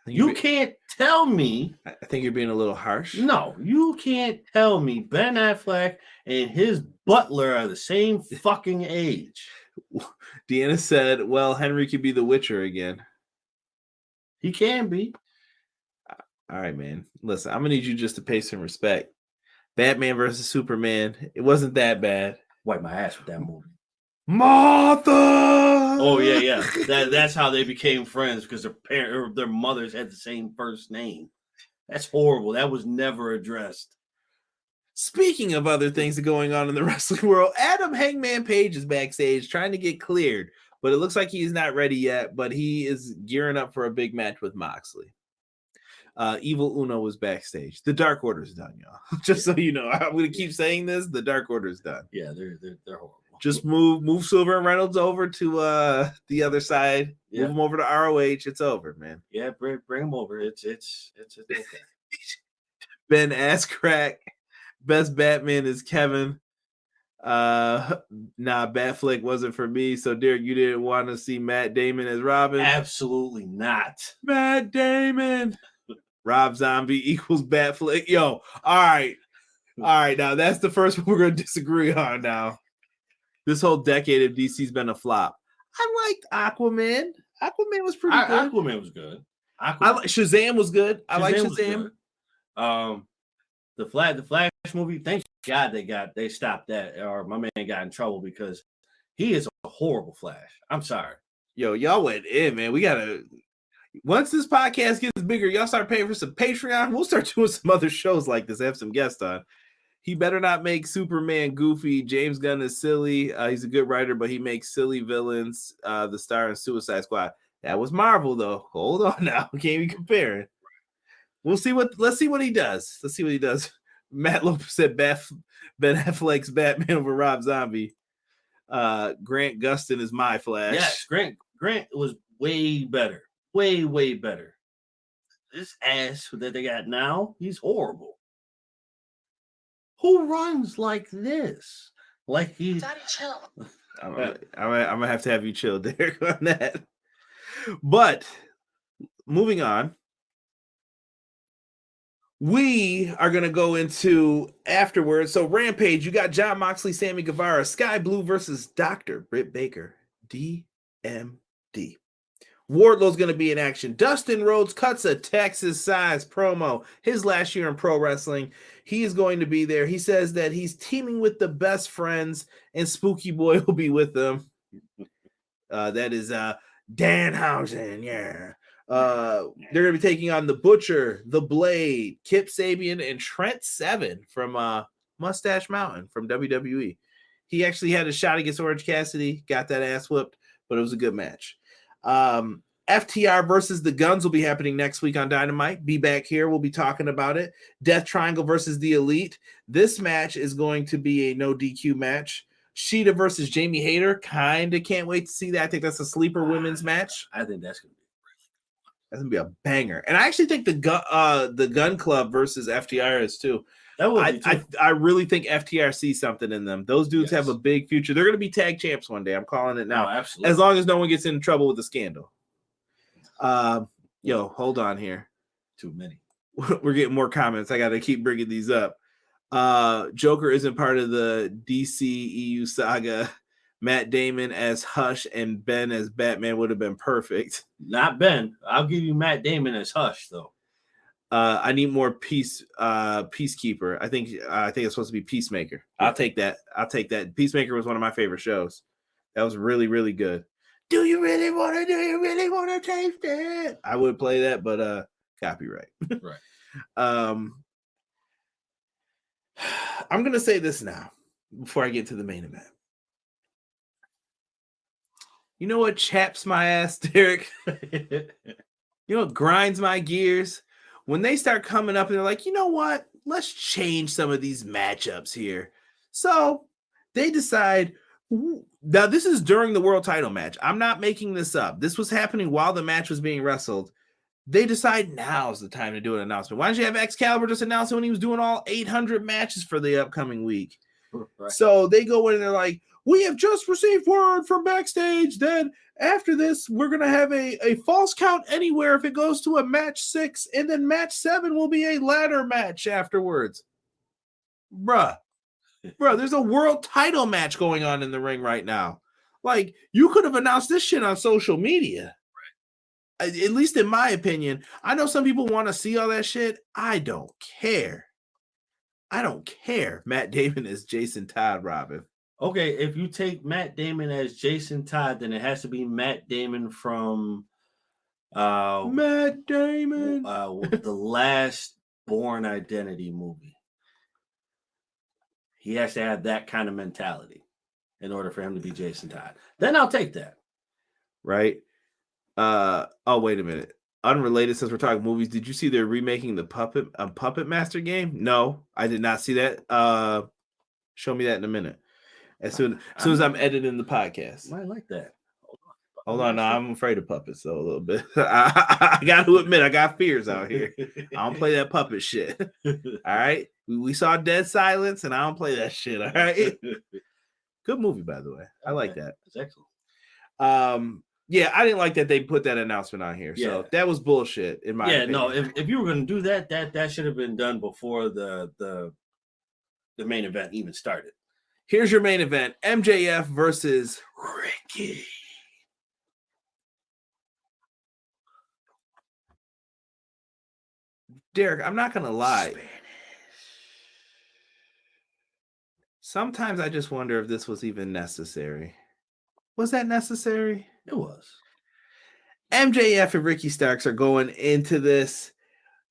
Speaker 4: You can't tell me.
Speaker 3: I think you're being a little harsh.
Speaker 4: No, you can't tell me Ben Affleck and his butler are the same fucking age.
Speaker 3: Deanna said, well, Henry could be the Witcher again.
Speaker 4: He can be.
Speaker 3: All right, man. Listen, I'm going to need you just to pay some respect. Batman versus Superman. It wasn't that bad.
Speaker 4: Wipe my ass with that movie.
Speaker 3: Martha!
Speaker 4: Oh, yeah. That's how they became friends, because their mothers had the same first name. That's horrible. That was never addressed.
Speaker 3: Speaking of other things going on in the wrestling world, Adam Hangman Page is backstage trying to get cleared, but it looks like he's not ready yet, but he is gearing up for a big match with Moxley. Evil Uno was backstage. The Dark Order's done, y'all. Just so you know, I'm going to keep saying this. The Dark Order's done.
Speaker 4: Yeah, they're horrible.
Speaker 3: Just move Silver and Reynolds over to the other side. Yeah. Move them over to ROH. It's over, man.
Speaker 4: Yeah, bring them over. It's okay.
Speaker 3: Ben ass crack. Best Batman is Kevin. Batflick wasn't for me. So Derek, you didn't want to see Matt Damon as Robin?
Speaker 4: Absolutely not.
Speaker 3: Matt Damon. Rob Zombie equals Batflick. Yo, all right. Now that's the first one we're gonna disagree on now. This whole decade of DC's been a flop. I liked Aquaman. Aquaman was pretty good.
Speaker 4: Aquaman was good.
Speaker 3: Shazam was good. I like Shazam.
Speaker 4: The Flash movie, thank God they stopped that, or my man got in trouble because he is a horrible Flash. I'm sorry.
Speaker 3: Yo, y'all went in, man. We gotta, once this podcast gets bigger, y'all start paying for some Patreon. We'll start doing some other shows like this. Have some guests on. He better not make Superman goofy. James Gunn is silly. He's a good writer, but he makes silly villains. The star in Suicide Squad. That was Marvel, though. Hold on now. Can't even compare. Let's see what he does. Matt Lopez said Ben Affleck's Batman over Rob Zombie. Grant Gustin is my Flash.
Speaker 4: Yes, Grant was way better. Way better. This ass that they got now, he's horrible. Who runs like this? Like he's
Speaker 6: Daddy, chill.
Speaker 3: I'm gonna have to have you chill, Derek, on that. But moving on, we are gonna go into afterwards. So Rampage, you got Jon Moxley, Sammy Guevara, Sky Blue versus Dr. Britt Baker, DMD. Wardlow's going to be in action. Dustin Rhodes cuts a Texas-sized promo. His last year in pro wrestling. He is going to be there. He says that he's teaming with the best friends, and Spooky Boy will be with them. That is Danhausen, yeah. They're going to be taking on the Butcher, the Blade, Kip Sabian, and Trent Seven from Mustache Mountain from WWE. He actually had a shot against Orange Cassidy, got that ass whooped, but it was a good match. FTR versus the Guns will be happening next week on Dynamite. Be back here. We'll be talking about it. Death Triangle versus the Elite. This match is going to be a no DQ match. Sheeta versus Jamie Hayter. Kind of can't wait to see that. I think that's a sleeper women's match.
Speaker 4: I think that's
Speaker 3: going to be a banger. And I actually think the Gun Club versus FTR is too.
Speaker 4: That would be too.
Speaker 3: I really think FTR sees something in them. Those dudes have a big future. They're going to be tag champs one day. I'm calling it now.
Speaker 4: Oh, absolutely.
Speaker 3: As long as no one gets in trouble with the scandal. Yo, hold on here.
Speaker 4: Too many.
Speaker 3: We're getting more comments. I got to keep bringing these up. Joker isn't part of the DC EU saga. Matt Damon as Hush and Ben as Batman would have been perfect.
Speaker 4: Not Ben. I'll give you Matt Damon as Hush, though.
Speaker 3: I need more Peacekeeper. I think it's supposed to be Peacemaker. I'll take that. Peacemaker was one of my favorite shows. That was really, really good. Do you really want to taste it? I would play that, but copyright.
Speaker 4: Right.
Speaker 3: I'm gonna say this now before I get to the main event. You know what chaps my ass, Derek? You know what grinds my gears? When they start coming up and they're like, you know what? Let's change some of these matchups here. So they decide, now this is during the world title match. I'm not making this up. This was happening while the match was being wrestled. They decide now's the time to do an announcement. Why don't you have Excalibur just announce it when he was doing all 800 matches for the upcoming week?
Speaker 4: Right.
Speaker 3: So they go in and they're like, we have just received word from backstage that after this, we're going to have a false count anywhere if it goes to a match 6, and then match 7 will be a ladder match afterwards. Bruh, there's a world title match going on in the ring right now. Like, you could have announced this shit on social media. Right. At least in my opinion. I know some people want to see all that shit. I don't care. Matt Damon is Jason Todd, Robin.
Speaker 4: Okay, if you take Matt Damon as Jason Todd, then it has to be Matt Damon from
Speaker 3: the
Speaker 4: last Bourne Identity movie. He has to have that kind of mentality in order for him to be Jason Todd. Then I'll take that.
Speaker 3: Right? Oh, wait a minute. Unrelated, since we're talking movies, did you see they're remaking the Puppet Master game? No, I did not see that. Show me that in a minute. As soon as I'm editing the podcast.
Speaker 4: I like that.
Speaker 3: Hold on, no, I'm afraid of puppets though a little bit. I got to admit, I got fears out here. I don't play that puppet shit. All right, we saw Dead Silence, and I don't play that shit. All right, good movie by the way. I like that.
Speaker 4: It's excellent.
Speaker 3: Yeah, I didn't like that they put that announcement on here. So that was bullshit in my opinion.
Speaker 4: No, if you were going to do that should have been done before the main event even started.
Speaker 3: Here's your main event: MJF versus Ricky. Derek, I'm not going to lie. Spanish. Sometimes I just wonder if this was even necessary. Was that necessary?
Speaker 4: It was.
Speaker 3: MJF and Ricky Starks are going into this.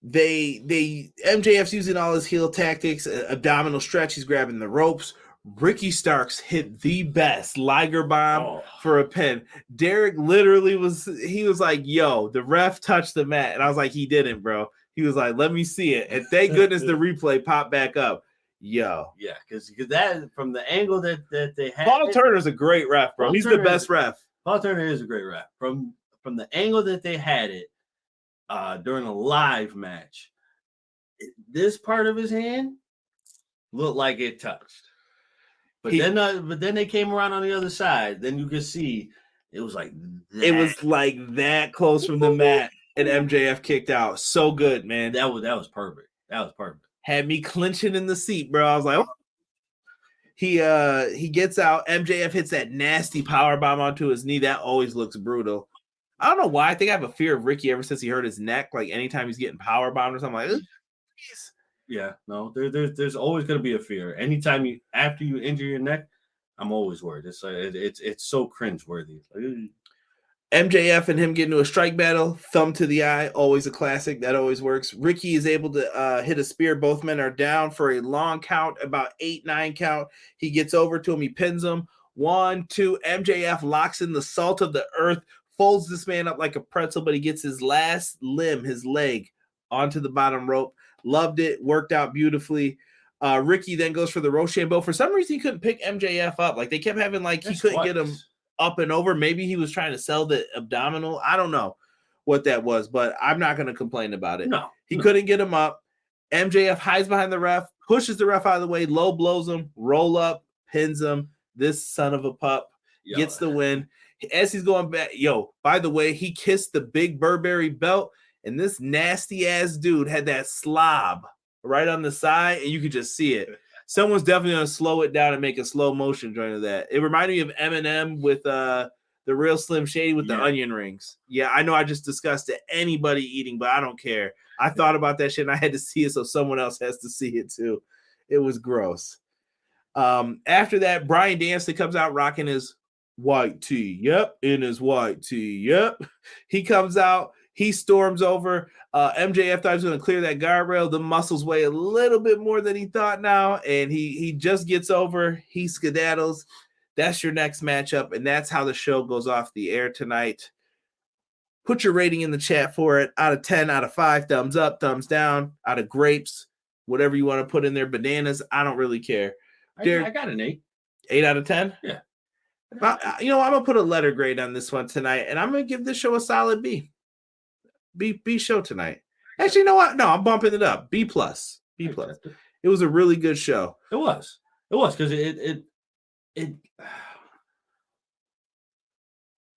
Speaker 3: MJF's using all his heel tactics, abdominal stretch. He's grabbing the ropes. Ricky Starks hit the best Liger bomb for a pin. Derek literally was like, yo, the ref touched the mat. And I was like, he didn't, bro. He was like, let me see it. And thank goodness the replay popped back up. Yo.
Speaker 4: Yeah, because that from the angle that they had.
Speaker 3: Paul Turner's a great ref, bro. He's the best ref.
Speaker 4: Paul Turner is a great ref. From the angle that they had it during a live match, this part of his hand looked like it touched. But then they came around on the other side. Then you could see it was like that.
Speaker 3: It was like that close from the mat, and MJF kicked out. So good, man.
Speaker 4: That was perfect. That was perfect.
Speaker 3: Had me clenching in the seat, bro. I was like, oh. He gets out. MJF hits that nasty power bomb onto his knee. That always looks brutal. I don't know why. I think I have a fear of Ricky ever since he hurt his neck. Like anytime he's getting power bombed or something, like, please.
Speaker 4: Yeah, no, there's always going to be a fear. Anytime after you injure your neck, I'm always worried. It's like it's so cringeworthy.
Speaker 3: MJF and him getting into a strike battle, thumb to the eye, always a classic. That always works. Ricky is able to hit a spear. Both men are down for a long count, about 8-9 count. He gets over to him. He pins him. 1, 2. MJF locks in the salt of the earth, folds this man up like a pretzel, but he gets his last limb, his leg, onto the bottom rope. Loved it. Worked out beautifully. Ricky then goes for the Rochambeau. For some reason, he couldn't pick MJF up. Like they kept having he couldn't get him up and over. Maybe he was trying to sell the abdominal. I don't know what that was, but I'm not going to complain about it.
Speaker 4: No,
Speaker 3: he couldn't get him up. MJF hides behind the ref, pushes the ref out of the way, low blows him, roll up, pins him. This son of a pup gets the win. As he's going back, by the way, he kissed the big Burberry belt, and this nasty ass dude had that slob right on the side, and you could just see it. Someone's definitely going to slow it down and make a slow motion joint of that. It reminded me of Eminem with the real Slim Shady with the onion rings. Yeah, I know I just discussed it. Anybody eating, but I don't care. I thought about that shit, and I had to see it, so someone else has to see it too. It was gross. After that, Bryan Danielson comes out rocking his white tee. Yep, in his white tee. Yep. He comes out. He storms over. MJF thought he was going to clear that guardrail. The muscles weigh a little bit more than he thought now, and he just gets over. He skedaddles. That's your next matchup, and that's how the show goes off the air tonight. Put your rating in the chat for it. Out of 10, out of 5, thumbs up, thumbs down, out of grapes, whatever you want to put in there, bananas. I don't really care.
Speaker 4: I got an 8.
Speaker 3: 8 out of 10?
Speaker 4: Yeah.
Speaker 3: I'm going to put a letter grade on this one tonight, and I'm going to give this show a solid B. B show tonight. Actually, you know what? No, I'm bumping it up. B plus. B plus. It was a really good show.
Speaker 4: It was because it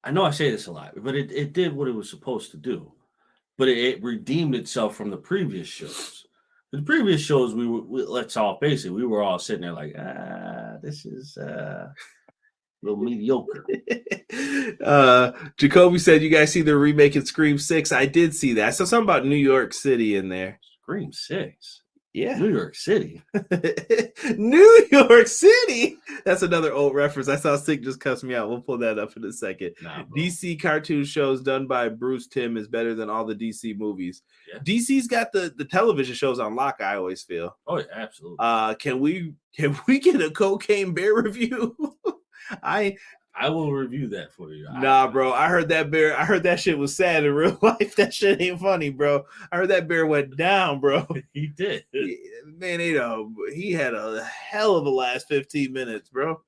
Speaker 4: I know I say this a lot, but it did what it was supposed to do. But it redeemed itself from the previous shows. The previous shows, let's all face it, we were all sitting there like, this is a little mediocre.
Speaker 3: Jacoby said, you guys see the remake of Scream 6? I did see that. I saw something about New York City in there.
Speaker 4: Scream 6?
Speaker 3: Yeah.
Speaker 4: New York City.
Speaker 3: New York City. That's another old reference. I saw Sick just cuss me out. We'll pull that up in a second.
Speaker 4: Nah,
Speaker 3: DC cartoon shows done by Bruce Timm is better than all the DC movies.
Speaker 4: Yeah.
Speaker 3: DC's got the television shows on lock, I always feel.
Speaker 4: Oh, yeah, absolutely.
Speaker 3: Can we get a Cocaine Bear review?
Speaker 4: I will review that for you.
Speaker 3: Nah, bro. I heard that shit was sad in real life. That shit ain't funny, bro. I heard that bear went down, bro.
Speaker 4: He did.
Speaker 3: Man, he had a hell of a last 15 minutes, bro.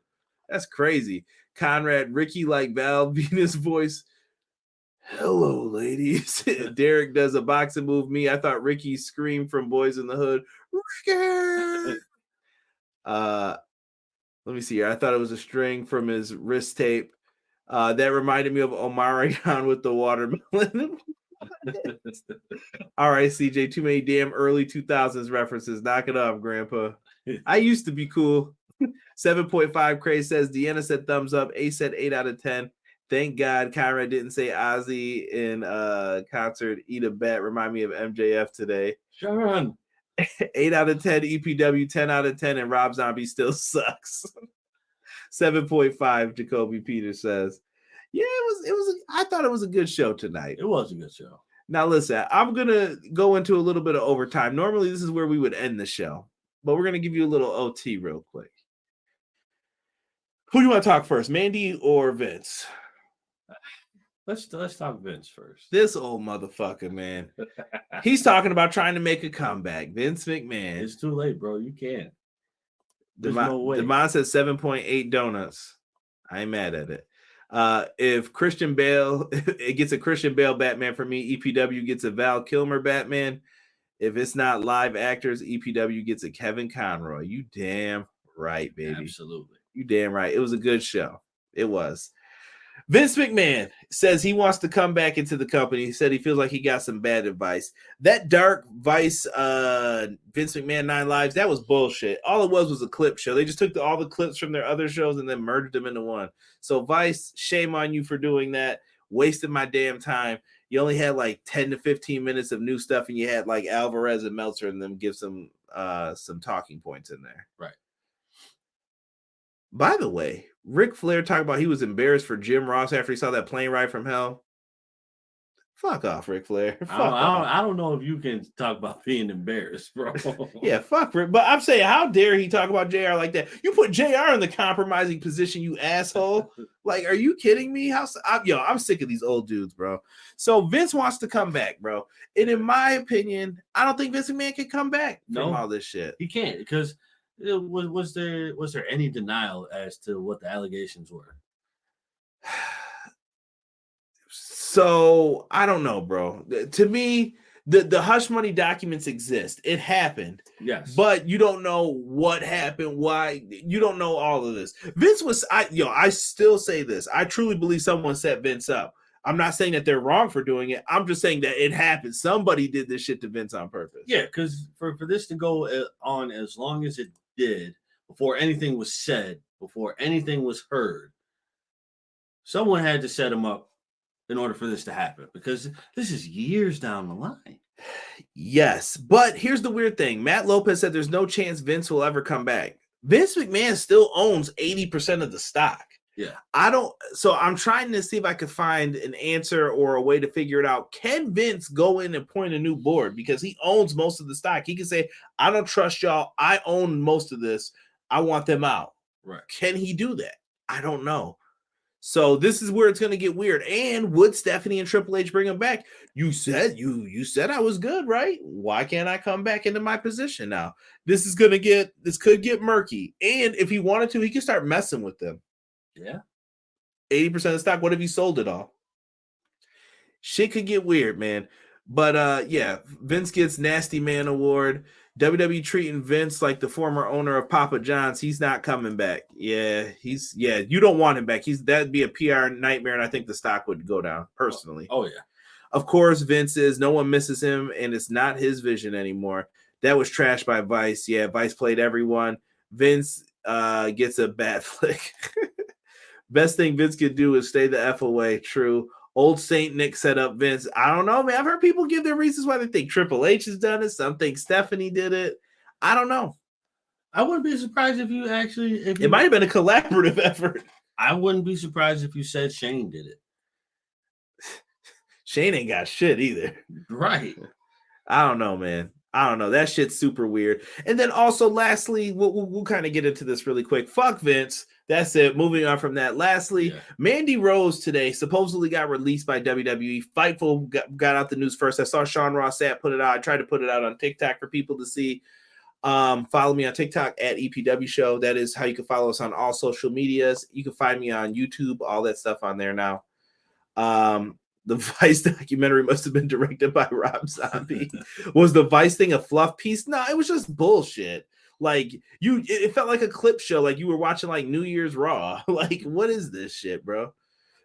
Speaker 3: That's crazy. Conrad, Ricky like Val Venus voice. Hello, ladies. Derek does a boxing move. I thought Ricky screamed from Boys in the Hood. Ricky! Let me see here. I thought it was a string from his wrist tape. That reminded me of Omarion with the watermelon. All right, CJ, too many damn early 2000s references. Knock it off, Grandpa. I used to be cool. 7.5 Craze says, Deanna said thumbs up. A said 8 out of 10. Thank God Conrad didn't say Ozzy in concert. Eat a bat. Remind me of MJF today.
Speaker 4: Sharon.
Speaker 3: 8 out of 10 EPW, 10 out of 10, and Rob Zombie still sucks. 7.5 Jacoby Peters says, yeah, I thought it was a good show tonight.
Speaker 4: It was a good show.
Speaker 3: Now listen, I'm gonna go into a little bit of overtime. Normally this is where we would end the show, but we're gonna give you a little OT real quick. Who do you want to talk first, Mandy or Vince?
Speaker 4: Let's talk Vince first.
Speaker 3: This old motherfucker, man. He's talking about trying to make a comeback. Vince McMahon.
Speaker 4: It's too late, bro. You can't. There's
Speaker 3: no
Speaker 4: way.
Speaker 3: Demond says 7.8 donuts. I ain't mad at it. If Christian Bale, it gets a Christian Bale Batman for me. EPW gets a Val Kilmer Batman. If it's not live actors, EPW gets a Kevin Conroy. You damn right, baby.
Speaker 4: Absolutely.
Speaker 3: You damn right. It was a good show. It was. Vince McMahon says he wants to come back into the company. He said he feels like he got some bad advice. That dark Vice Vince McMahon 9 Lives, that was bullshit. All it was a clip show. They just took all the clips from their other shows and then merged them into one. So Vice, shame on you for doing that. Wasted my damn time. You only had like 10 to 15 minutes of new stuff, and you had like Alvarez and Meltzer and them give some talking points in there.
Speaker 4: Right.
Speaker 3: By the way, Ric Flair talked about he was embarrassed for Jim Ross after he saw that plane ride from hell. Fuck off, Ric Flair.
Speaker 4: I don't know if you can talk about being embarrassed, bro.
Speaker 3: Yeah, fuck Rick. But I'm saying, how dare he talk about JR like that? You put JR in the compromising position, you asshole. Like, are you kidding me? I'm sick of these old dudes, bro. So Vince wants to come back, bro. And in my opinion, I don't think Vince McMahon can come back from all this shit.
Speaker 4: He can't, because was there any denial as to what the allegations were?
Speaker 3: So I don't know, bro. To me, the hush money documents exist. It happened.
Speaker 4: Yes.
Speaker 3: But you don't know what happened, why. You don't know all of this. Vince was, I still say this. I truly believe someone set Vince up. I'm not saying that they're wrong for doing it. I'm just saying that it happened. Somebody did this shit to Vince on purpose.
Speaker 4: Yeah, because for this to go on as long as it did, before anything was said, before anything was heard, someone had to set him up in order for this to happen, because this is years down the line.
Speaker 3: Yes, but here's the weird thing. Matt Lopez said there's no chance Vince will ever come back. Vince McMahon still owns 80% of the stock.
Speaker 4: Yeah.
Speaker 3: So I'm trying to see if I could find an answer or a way to figure it out. Can Vince go in and appoint a new board? Because he owns most of the stock. He can say, I don't trust y'all. I own most of this. I want them out.
Speaker 4: Right.
Speaker 3: Can he do that? I don't know. So this is where it's going to get weird. And would Stephanie and Triple H bring him back? You said I was good, right? Why can't I come back into my position now? This could get murky. And if he wanted to, he could start messing with them.
Speaker 4: Yeah.
Speaker 3: 80% of the stock. What if he sold it all? Shit could get weird, man. But yeah, Vince gets Nasty Man Award. WWE treating Vince like the former owner of Papa John's. He's not coming back. Yeah, you don't want him back. That'd be a PR nightmare, and I think the stock would go down personally.
Speaker 4: Oh yeah.
Speaker 3: Of course, Vince is. No one misses him, and it's not his vision anymore. That was trashed by Vice. Yeah, Vice played everyone. Vince gets a bad flick. Best thing Vince could do is stay the F away. True. Old Saint Nick set up Vince. I don't know, man. I've heard people give their reasons why they think Triple H has done it. Some think Stephanie did it. I don't know.
Speaker 4: I wouldn't be surprised if you actually...
Speaker 3: It might have been a collaborative effort.
Speaker 4: I wouldn't be surprised if you said Shane did it.
Speaker 3: Shane ain't got shit either.
Speaker 4: Right.
Speaker 3: I don't know, man. I don't know. That shit's super weird. And then also, lastly, we'll kind of get into this really quick. Fuck Vince. That's it. Moving on from that. Lastly, Mandy Rose today supposedly got released by WWE. Fightful got out the news first. I saw Sean Ross put it out. I tried to put it out on TikTok for people to see. Follow me on TikTok at EPW Show. That is how you can follow us on all social medias. You can find me on YouTube, all that stuff on there now. The Vice documentary must have been directed by Rob Zombie. Was the Vice thing a fluff piece? No, it was just bullshit. Like it felt like a clip show, like you were watching like New Year's Raw. Like, what is this shit, bro?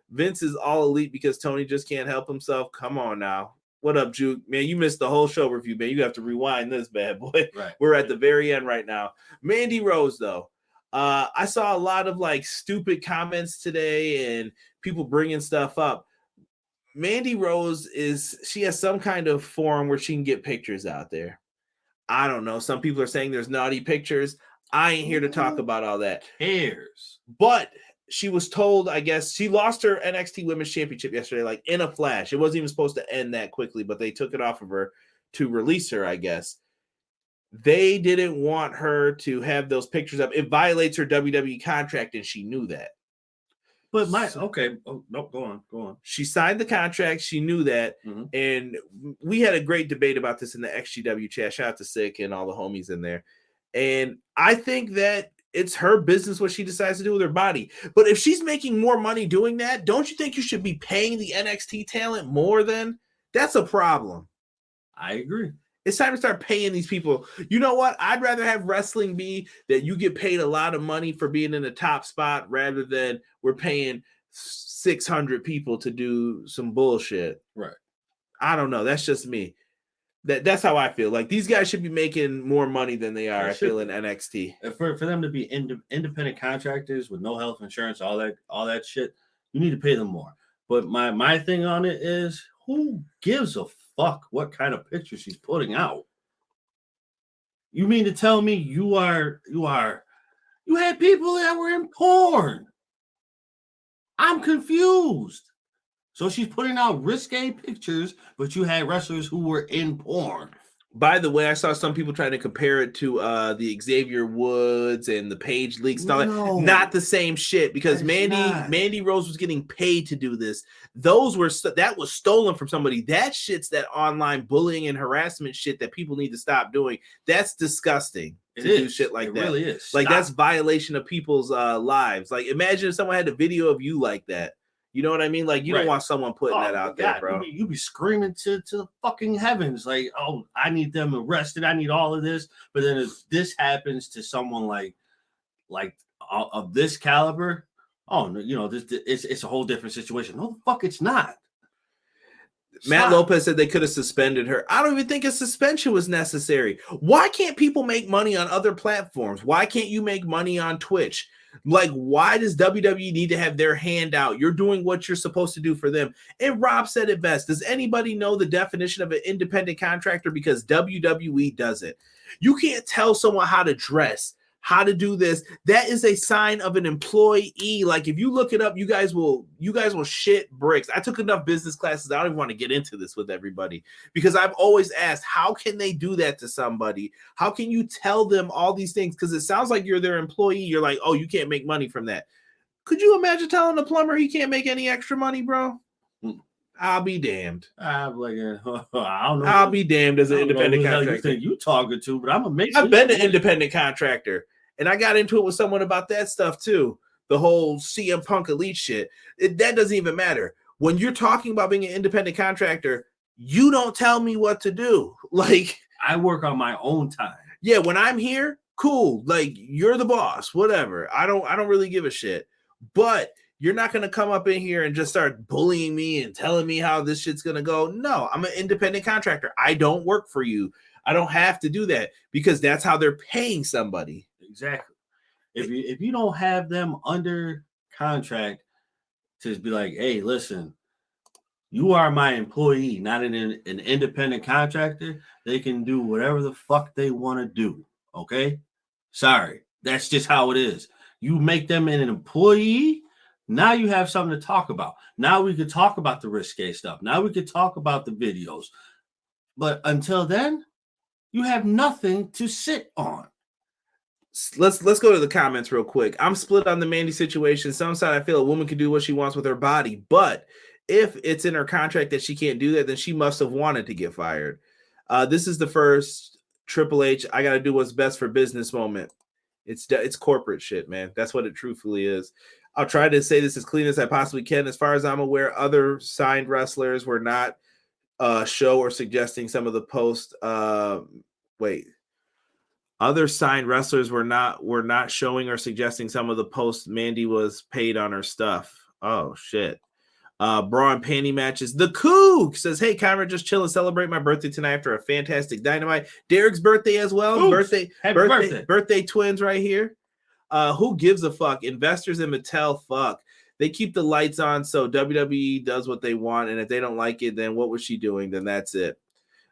Speaker 3: Vince is all elite because Tony just can't help himself. Come on now. What up, Juke? Man, you missed the whole show review, man. You have to rewind this bad boy.
Speaker 4: Right.
Speaker 3: We're at the very end right now. Mandy Rose, though. I saw a lot of like stupid comments today and people bringing stuff up. Mandy Rose she has some kind of forum where she can get pictures out there. I don't know. Some people are saying there's naughty pictures. I ain't here to talk about all that.
Speaker 4: Cares.
Speaker 3: But she was told, I guess, she lost her NXT Women's Championship yesterday, like in a flash. It wasn't even supposed to end that quickly, but they took it off of her to release her, I guess. They didn't want her to have those pictures up. It violates her WWE contract, and she knew that.
Speaker 4: But okay. Oh, no, go on.
Speaker 3: She signed the contract. She knew that. Mm-hmm. And we had a great debate about this in the XGW chat. Shout out to Sick and all the homies in there. And I think that it's her business what she decides to do with her body. But if she's making more money doing that, don't you think you should be paying the NXT talent more then? That's a problem.
Speaker 4: I agree.
Speaker 3: It's time to start paying these people. You know what? I'd rather have wrestling be that you get paid a lot of money for being in the top spot rather than we're paying 600 people to do some bullshit.
Speaker 4: Right.
Speaker 3: I don't know. That's just me. That's how I feel. Like these guys should be making more money than they are. I feel in NXT.
Speaker 4: For them to be independent contractors with no health insurance, all that shit, you need to pay them more. But my thing on it is, who gives a fuck what kind of picture she's putting out? You mean to tell me you had people that were in porn? I'm confused. So she's putting out risque pictures, but you had wrestlers who were in porn.
Speaker 3: By the way, I saw some people trying to compare it to the Xavier Woods and the Page leaks and all that. Not the same shit, because Mandy Rose was getting paid to do this. That was stolen from somebody. That shit's that online bullying and harassment shit that people need to stop doing. That's disgusting. Do shit like that.
Speaker 4: It really is.
Speaker 3: Like that's violation of people's lives. Like imagine if someone had a video of you like that. You know what I mean? Like, you don't want someone putting that out there, bro.
Speaker 4: You be screaming to the fucking heavens, like, oh, I need them arrested. I need all of this. But then if this happens to someone like of this caliber, oh, you know, it's a whole different situation. No, the fuck, it's not.
Speaker 3: Matt Lopez said they could have suspended her. I don't even think a suspension was necessary. Why can't people make money on other platforms? Why can't you make money on Twitch? Like, why does WWE need to have their hand out? You're doing what you're supposed to do for them. And Rob said it best. Does anybody know the definition of an independent contractor? Because WWE doesn't. You can't tell someone how to dress, how to do this. That is a sign of an employee. Like, if you look it up, you guys will shit bricks. I took enough business classes. I don't even want to get into this with everybody, because I've always asked, how can they do that to somebody? How can you tell them all these things? Because it sounds like you're their employee. You're like, oh, you can't make money from that. Could you imagine telling a plumber he can't make any extra money, bro? I'll be damned.
Speaker 4: I don't know.
Speaker 3: I'll be damned as an independent contractor.
Speaker 4: You think you talking to, but I'm amazed.
Speaker 3: I've been an independent contractor. And I got into it with someone about that stuff too. The whole CM Punk Elite shit. That doesn't even matter. When you're talking about being an independent contractor, you don't tell me what to do. Like,
Speaker 4: I work on my own time.
Speaker 3: Yeah, when I'm here, cool. Like, you're the boss, whatever. I don't really give a shit. But you're not going to come up in here and just start bullying me and telling me how this shit's going to go. No, I'm an independent contractor. I don't work for you. I don't have to do that because that's how they're paying somebody.
Speaker 4: Exactly. If you don't have them under contract to be like, hey, listen, you are my employee, not an independent contractor, they can do whatever the fuck they want to do. Okay? Sorry. That's just how it is. You make them an employee, now you have something to talk about. Now we could talk about the risque stuff. Now we could talk about the videos. But until then, you have nothing to sit on.
Speaker 3: Let's go to the comments real quick. I'm split on the Mandy situation. Some side I feel a woman can do what she wants with her body, but if it's in her contract that she can't do that, then she must have wanted to get fired. This is the first Triple H, I got to do what's best for business moment. It's corporate shit, man. That's what it truthfully is. I'll try to say this as clean as I possibly can. As far as I'm aware, other signed wrestlers were not show or suggesting some of the post. Other signed wrestlers were not showing or suggesting some of the posts Mandy was paid on her stuff. Oh shit. Bra and panty matches. The Coog says, hey, Conrad, just chill and celebrate my birthday tonight after a fantastic Dynamite. Derek's birthday as well.
Speaker 4: Oops.
Speaker 3: Birthday twins right here. Who gives a fuck? Investors in Mattel, fuck. They keep the lights on, so WWE does what they want, and if they don't like it, then what was she doing? Then that's it.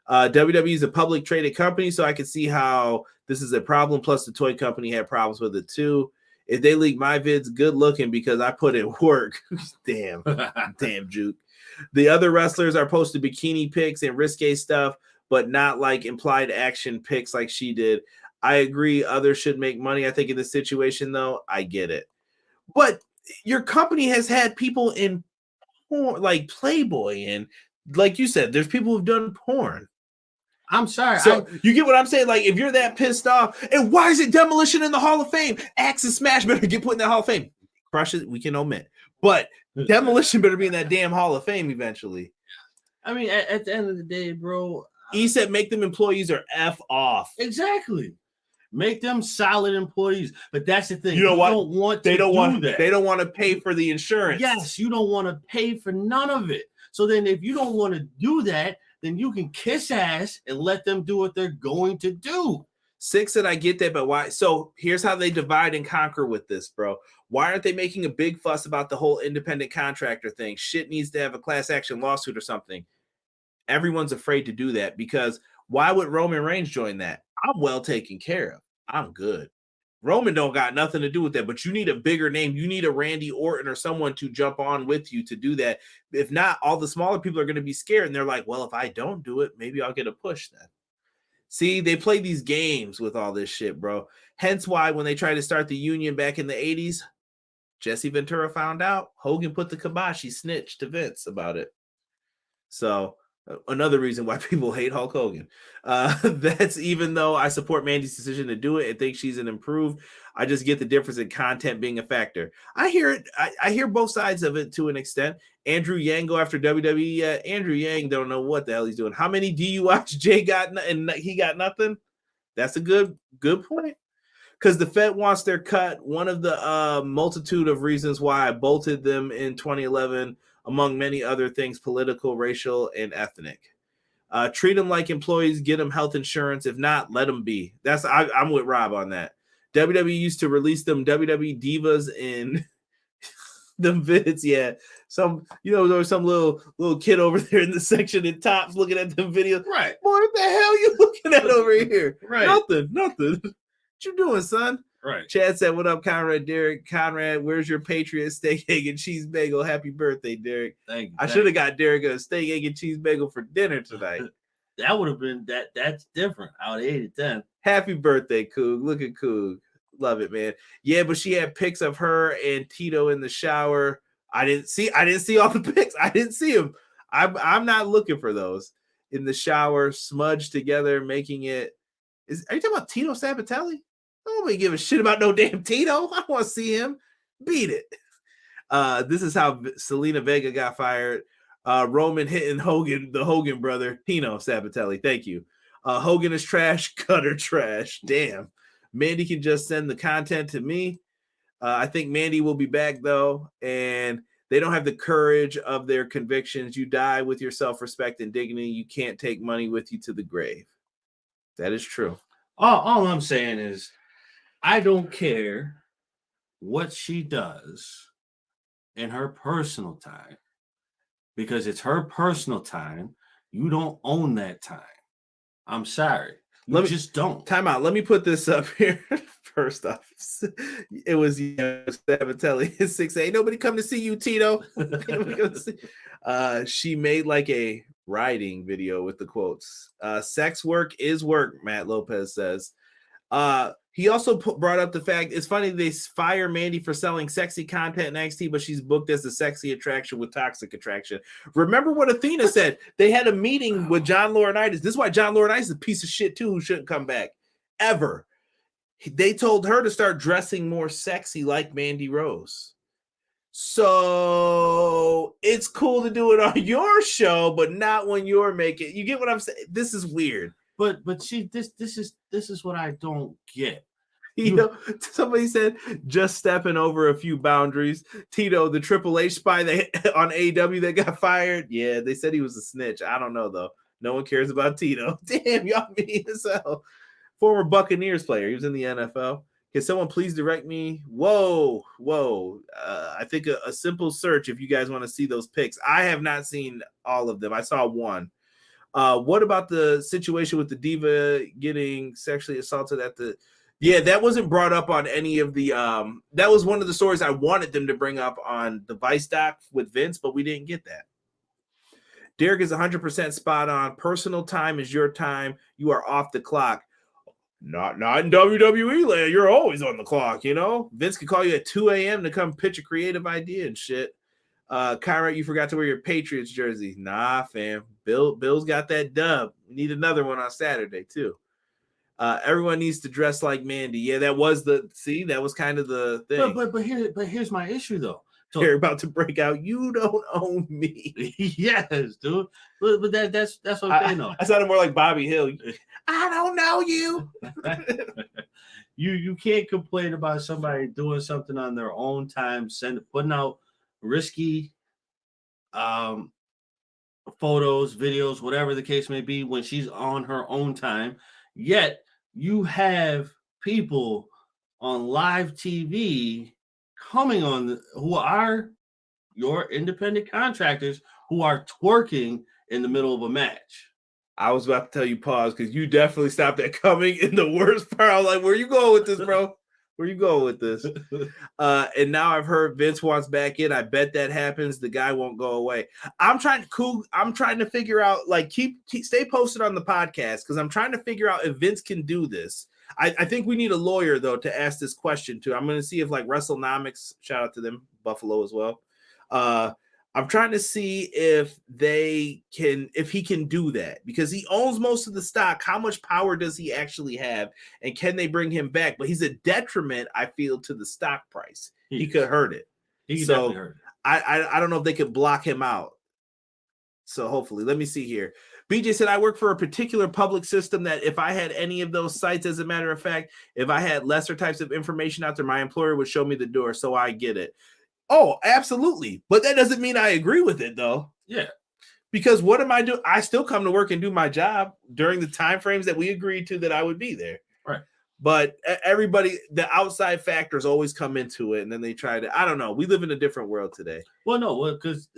Speaker 3: WWE is a public traded company, so I can see how this is a problem. Plus, the toy company had problems with it too. If they leak my vids, good looking because I put in work. Damn Juke. The other wrestlers are posted bikini pics and risque stuff, but not like implied action pics like she did. I agree. Others should make money. I think in this situation, though, I get it. But your company has had people in porn, like Playboy, and like you said, there's people who've done porn.
Speaker 4: I'm sorry.
Speaker 3: So you get what I'm saying? Like, if you're that pissed off, and why is it Demolition in the Hall of Fame? Axe and Smash better get put in the Hall of Fame. Crush it, we can omit. But Demolition better be in that damn Hall of Fame eventually.
Speaker 4: I mean, at the end of the day, bro.
Speaker 3: He said make them employees or F off.
Speaker 4: Exactly. Make them solid employees. But that's the thing.
Speaker 3: You know
Speaker 4: what? They don't want
Speaker 3: to pay for the insurance.
Speaker 4: Yes, you don't want to pay for none of it. So then if you don't want to do that, then you can kiss ass and let them do what they're going to do.
Speaker 3: Six, and I get that, but why? So here's how they divide and conquer with this, bro. Why aren't they making a big fuss about the whole independent contractor thing? Shit needs to have a class action lawsuit or something. Everyone's afraid to do that because why would Roman Reigns join that? I'm well taken care of. I'm good. Roman don't got nothing to do with that, but you need a bigger name. You need a Randy Orton or someone to jump on with you to do that. If not, all the smaller people are going to be scared, and they're like, well, if I don't do it, maybe I'll get a push then. See, they play these games with all this shit, bro. Hence why when they tried to start the union back in the 80s, Jesse Ventura found out. Hogan put the kibosh. He snitched to Vince about it. So another reason why people hate Hulk Hogan. That's even though I support Mandy's decision to do it and think she's an improved. I just get the difference in content being a factor. I hear it. I hear both sides of it to an extent. Andrew Yang go after WWE. Andrew Yang don't know what the hell he's doing. How many DUIs Jay got and he got nothing? That's a good point. Because the Fed wants their cut. One of the multitude of reasons why I bolted them in 2011, among many other things, political, racial, and ethnic. Treat them like employees, get them health insurance. If not, let them be. I'm with Rob on that. WWE used to release them WWE divas in them vids. Yeah. There was some little kid over there in the section in tops looking at them videos.
Speaker 4: Right.
Speaker 3: Boy, what the hell you looking at over here?
Speaker 4: Right.
Speaker 3: Nothing. What you doing, son?
Speaker 4: Right.
Speaker 3: Chad said, what up, Conrad? Derek, Conrad, where's your Patriot steak, egg, and cheese bagel? Happy birthday, Derek.
Speaker 4: Thank you.
Speaker 3: I should have got Derek a steak, egg, and cheese bagel for dinner tonight.
Speaker 4: That would have been that's different. I would have 8 to 10.
Speaker 3: Happy birthday, Coog. Look at Coog. Love it, man. Yeah, but she had pics of her and Tito in the shower. I didn't see all the pics. I didn't see them. I'm not looking for those. In the shower, smudged together, making it. Are you talking about Tito Sabatelli? Nobody give a shit about no damn Tito. I want to see him. Beat it. This is how Selena Vega got fired. Roman hitting Hogan, the Hogan brother, Tino Sabatelli. Thank you. Hogan is trash, Cutter trash. Damn. Mandy can just send the content to me. I think Mandy will be back, though, and they don't have the courage of their convictions. You die with your self-respect and dignity. You can't take money with you to the grave. That is true.
Speaker 4: All I'm saying is I don't care what she does in her personal time, because it's her personal time. You don't own that time. I'm sorry. You just don't.
Speaker 3: Time out. Let me put this up here. First off, it was Sabatelli at 6 a.m. Nobody come to see you, Tito. She made like a writing video with the quotes. Sex work is work, Matt Lopez says. He also brought up the fact it's funny they fire Mandy for selling sexy content in NXT, but she's booked as a sexy attraction with toxic attraction. Remember what Athena said? They had a meeting with John Laurinaitis. This is why John Laurinaitis is a piece of shit too, who shouldn't come back ever. They told her to start dressing more sexy like Mandy Rose. So it's cool to do it on your show, but not when you're making. You get what I'm saying? This is weird.
Speaker 4: But see, this is what I don't get.
Speaker 3: You know, somebody said just stepping over a few boundaries. Tito, the Triple H spy on AEW that got fired. Yeah, they said he was a snitch. I don't know though. No one cares about Tito. Damn, y'all mean as hell. Former Buccaneers player. He was in the NFL. Can someone please direct me? Whoa. I think a simple search if you guys want to see those pics. I have not seen all of them. I saw one. What about the situation with the diva getting sexually assaulted at the... Yeah, that wasn't brought up on any of the... that was one of the stories I wanted them to bring up on the Vice doc with Vince, but we didn't get that. Derek is 100% spot on. Personal time is your time. You are off the clock. Not in WWE land. You're always on the clock, you know? Vince could call you at 2 a.m. to come pitch a creative idea and shit. Kyra, you forgot to wear your Patriots jersey. Nah, fam. Bill's got that dub. We need another one on Saturday, too. Everyone needs to dress like Mandy. Yeah, that was kind of the thing.
Speaker 4: But here's my issue, though. So,
Speaker 3: they're about to break out. You don't own me.
Speaker 4: Yes, dude. But that's what they know.
Speaker 3: I sounded more like Bobby Hill. I don't know you.
Speaker 4: You can't complain about somebody doing something on their own time, putting out risky photos, videos, whatever the case may be, when she's on her own time. Yet you have people on live TV coming on who are your independent contractors who are twerking in the middle of a match.
Speaker 3: I was about to tell you pause because you definitely stopped that coming in the worst part. I was like, where you going with this, bro? Where you going with this? And now I've heard Vince wants back in. I bet that happens. The guy won't go away. I'm trying to figure out, like, stay posted on the podcast because I'm trying to figure out if Vince can do this. I think we need a lawyer, though, to ask this question to. I'm going to see if, like, WrestleNomics, shout out to them, Buffalo as well. I'm trying to see if he can do that because he owns most of the stock. How much power does he actually have? And can they bring him back? But he's a detriment, I feel, to the stock price. He could hurt it.
Speaker 4: He could definitely hurt it.
Speaker 3: I don't know if they could block him out. So hopefully, let me see here. BJ said, I work for a particular public system that if I had any of those sites, as a matter of fact, if I had lesser types of information out there, my employer would show me the door. So I get it. Oh, absolutely. But that doesn't mean I agree with it, though.
Speaker 4: Yeah.
Speaker 3: Because what am I doing? I still come to work and do my job during the time frames that we agreed to that I would be there.
Speaker 4: Right.
Speaker 3: But everybody, the outside factors always come into it, and then they try to, I don't know. We live in a different world today.
Speaker 4: Well, no, because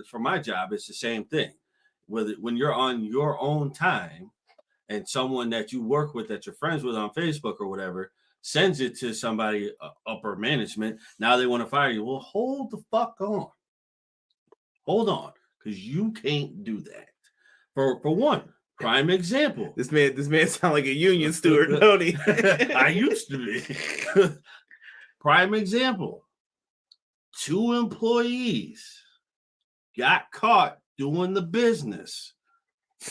Speaker 4: for my job, it's the same thing. When you're on your own time and someone that you work with, that you're friends with on Facebook or whatever, sends it to somebody upper management, now they want to fire you. Well, hold the fuck on. Hold on, because you can't do that. For one, prime example.
Speaker 3: This man sound like a union steward, don't he?
Speaker 4: I used to be. Prime example. 2 employees got caught doing the business.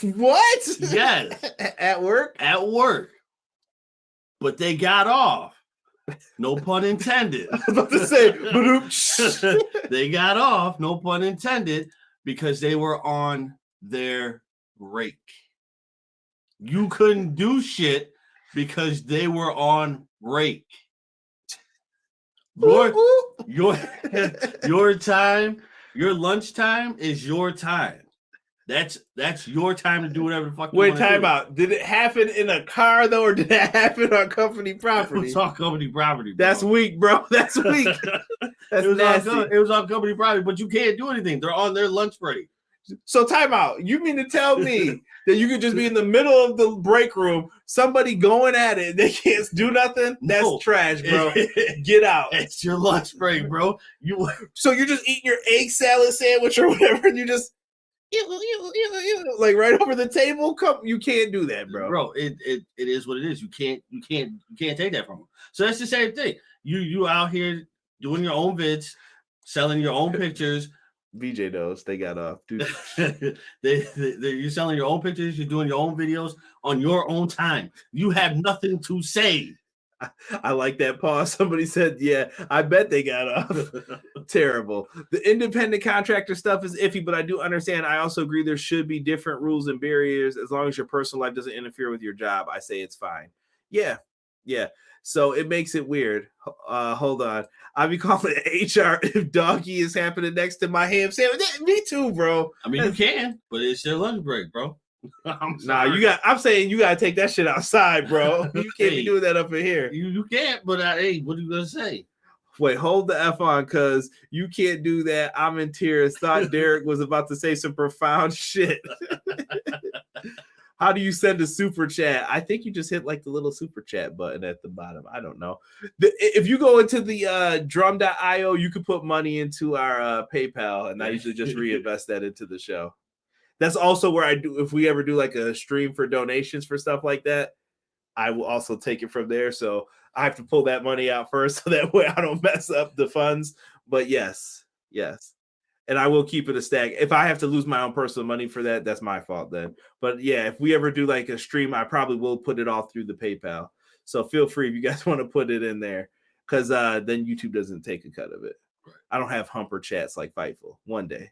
Speaker 3: What?
Speaker 4: Yes.
Speaker 3: At work?
Speaker 4: At work. But they got off. No pun intended.
Speaker 3: I was about to say,
Speaker 4: they got off, no pun intended, because they were on their break. You couldn't do shit because they were on break. Your time, your lunchtime is your time. That's your time to do whatever the fuck you want to do.
Speaker 3: Wait, time out. Did it happen in a car though, or did it happen on company property?
Speaker 4: It was on company property, bro.
Speaker 3: That's weak, bro. That's weak. That's nasty.
Speaker 4: It was on company property, but you can't do anything. They're on their lunch break.
Speaker 3: So time out. You mean to tell me that you could just be in the middle of the break room, somebody going at it, they can't do nothing? That's trash, bro. Get out.
Speaker 4: It's your lunch break, bro.
Speaker 3: So you're just eating your egg salad sandwich or whatever, and you just like right over the table. You can't do that, bro.
Speaker 4: Bro, it is what it is. You can't take that from them. So that's the same thing. You out here doing your own vids, selling your own pictures.
Speaker 3: VJ knows they got off, dude.
Speaker 4: You're selling your own pictures. You're doing your own videos on your own time. You have nothing to say.
Speaker 3: I like that pause. Somebody said, yeah, I bet they got off. Terrible. The independent contractor stuff is iffy, but I do understand. I also agree there should be different rules and barriers as long as your personal life doesn't interfere with your job. I say it's fine. Yeah. So it makes it weird. Hold on. I'll be calling HR if doggy is happening next to my ham sandwich. Me too, bro.
Speaker 4: I mean, you can, but it's your lunch break, bro.
Speaker 3: I'm saying you gotta take that shit outside, bro. You can't be doing that up in here.
Speaker 4: You can't, but hey, what are you gonna say?
Speaker 3: Wait, hold the F on, cause you can't do that. I'm in tears. Thought Derek was about to say some profound shit. How do you send a super chat? I think you just hit like the little super chat button at the bottom. I don't know. If you go into the drum.io, you can put money into our PayPal, and I usually just reinvest that into the show. That's also where I do, if we ever do like a stream for donations for stuff like that, I will also take it from there. So I have to pull that money out first so that way I don't mess up the funds. But yes. And I will keep it a stack. If I have to lose my own personal money for that, that's my fault then. But yeah, if we ever do like a stream, I probably will put it all through the PayPal. So feel free if you guys want to put it in there, because then YouTube doesn't take a cut of it. Right. I don't have humper chats like Fightful. One day.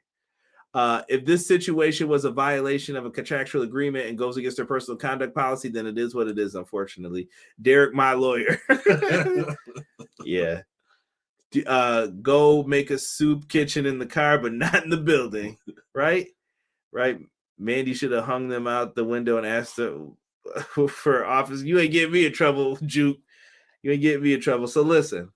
Speaker 3: If this situation was a violation of a contractual agreement and goes against their personal conduct policy, then it is what it is, unfortunately. Derek, my lawyer. Yeah. Go make a soup kitchen in the car, but not in the building. Right? Mandy should have hung them out the window and asked her for office. You ain't getting me in trouble, Juke. You ain't getting me in trouble. So listen.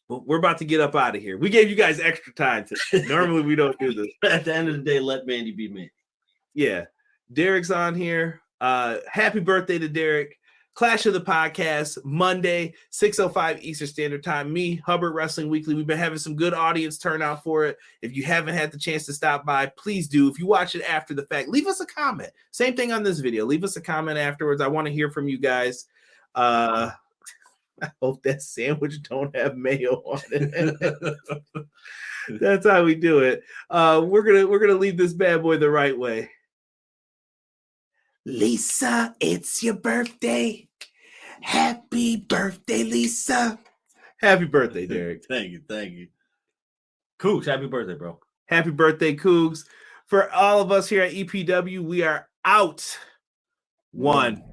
Speaker 3: We're about to get up out of here. We gave you guys extra time today. Normally we don't do this.
Speaker 4: At the end of the day, let Mandy be Mandy.
Speaker 3: Yeah. Derek's on here. Happy birthday to Derek. Clash of the Podcast, Monday, 6:05 Eastern Standard Time. Me, Hubbard Wrestling Weekly. We've been having some good audience turnout for it. If you haven't had the chance to stop by, please do. If you watch it after the fact, leave us a comment. Same thing on this video. Leave us a comment afterwards. I want to hear from you guys. I hope that sandwich don't have mayo on it. That's how we do it. We're gonna leave this bad boy the right way. Lisa, it's your birthday. Happy birthday, Lisa. Happy birthday, Derek.
Speaker 4: Thank you. Cougs, happy birthday, bro.
Speaker 3: Happy birthday, Cougs. For all of us here at EPW, we are out. One.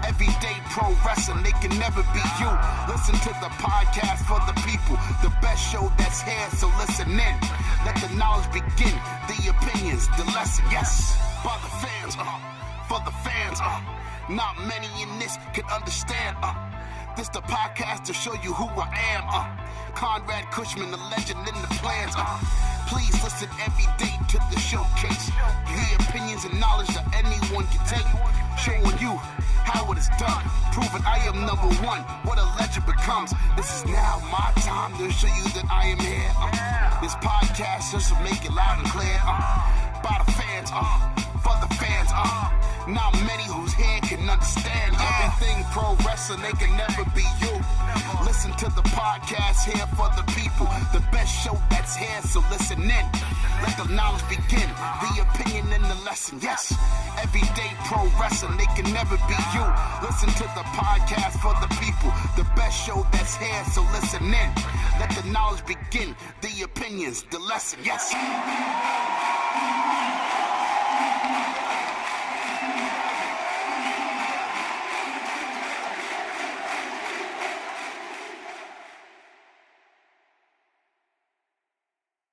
Speaker 5: Everyday pro wrestling, they can never be you. Listen to the podcast for the people, the best show that's here, so listen in. Let the knowledge begin, the opinions, the lesson, yes. By the fans, for the fans, not many in this can understand, This the podcast to show you who I am, Conrad Cushman, the legend in the plans, Please listen every day to the showcase. The opinions and knowledge that anyone can take. Showing you how it is done. Proving I am number one. What a legend becomes. This is now my time to show you that I am here. This podcast just to make it loud and clear. By the fans, for the fans, not many who's here can understand everything pro wrestling. They can never be you. Listen to the podcast here for the people. The best show that's here, so listen in. Let the knowledge begin, the opinion and the lesson. Yes, everyday pro wrestling, they can never be you. Listen to the podcast for the people. The best show that's here, so listen in. Let the knowledge begin, the opinions, the lesson. Yes.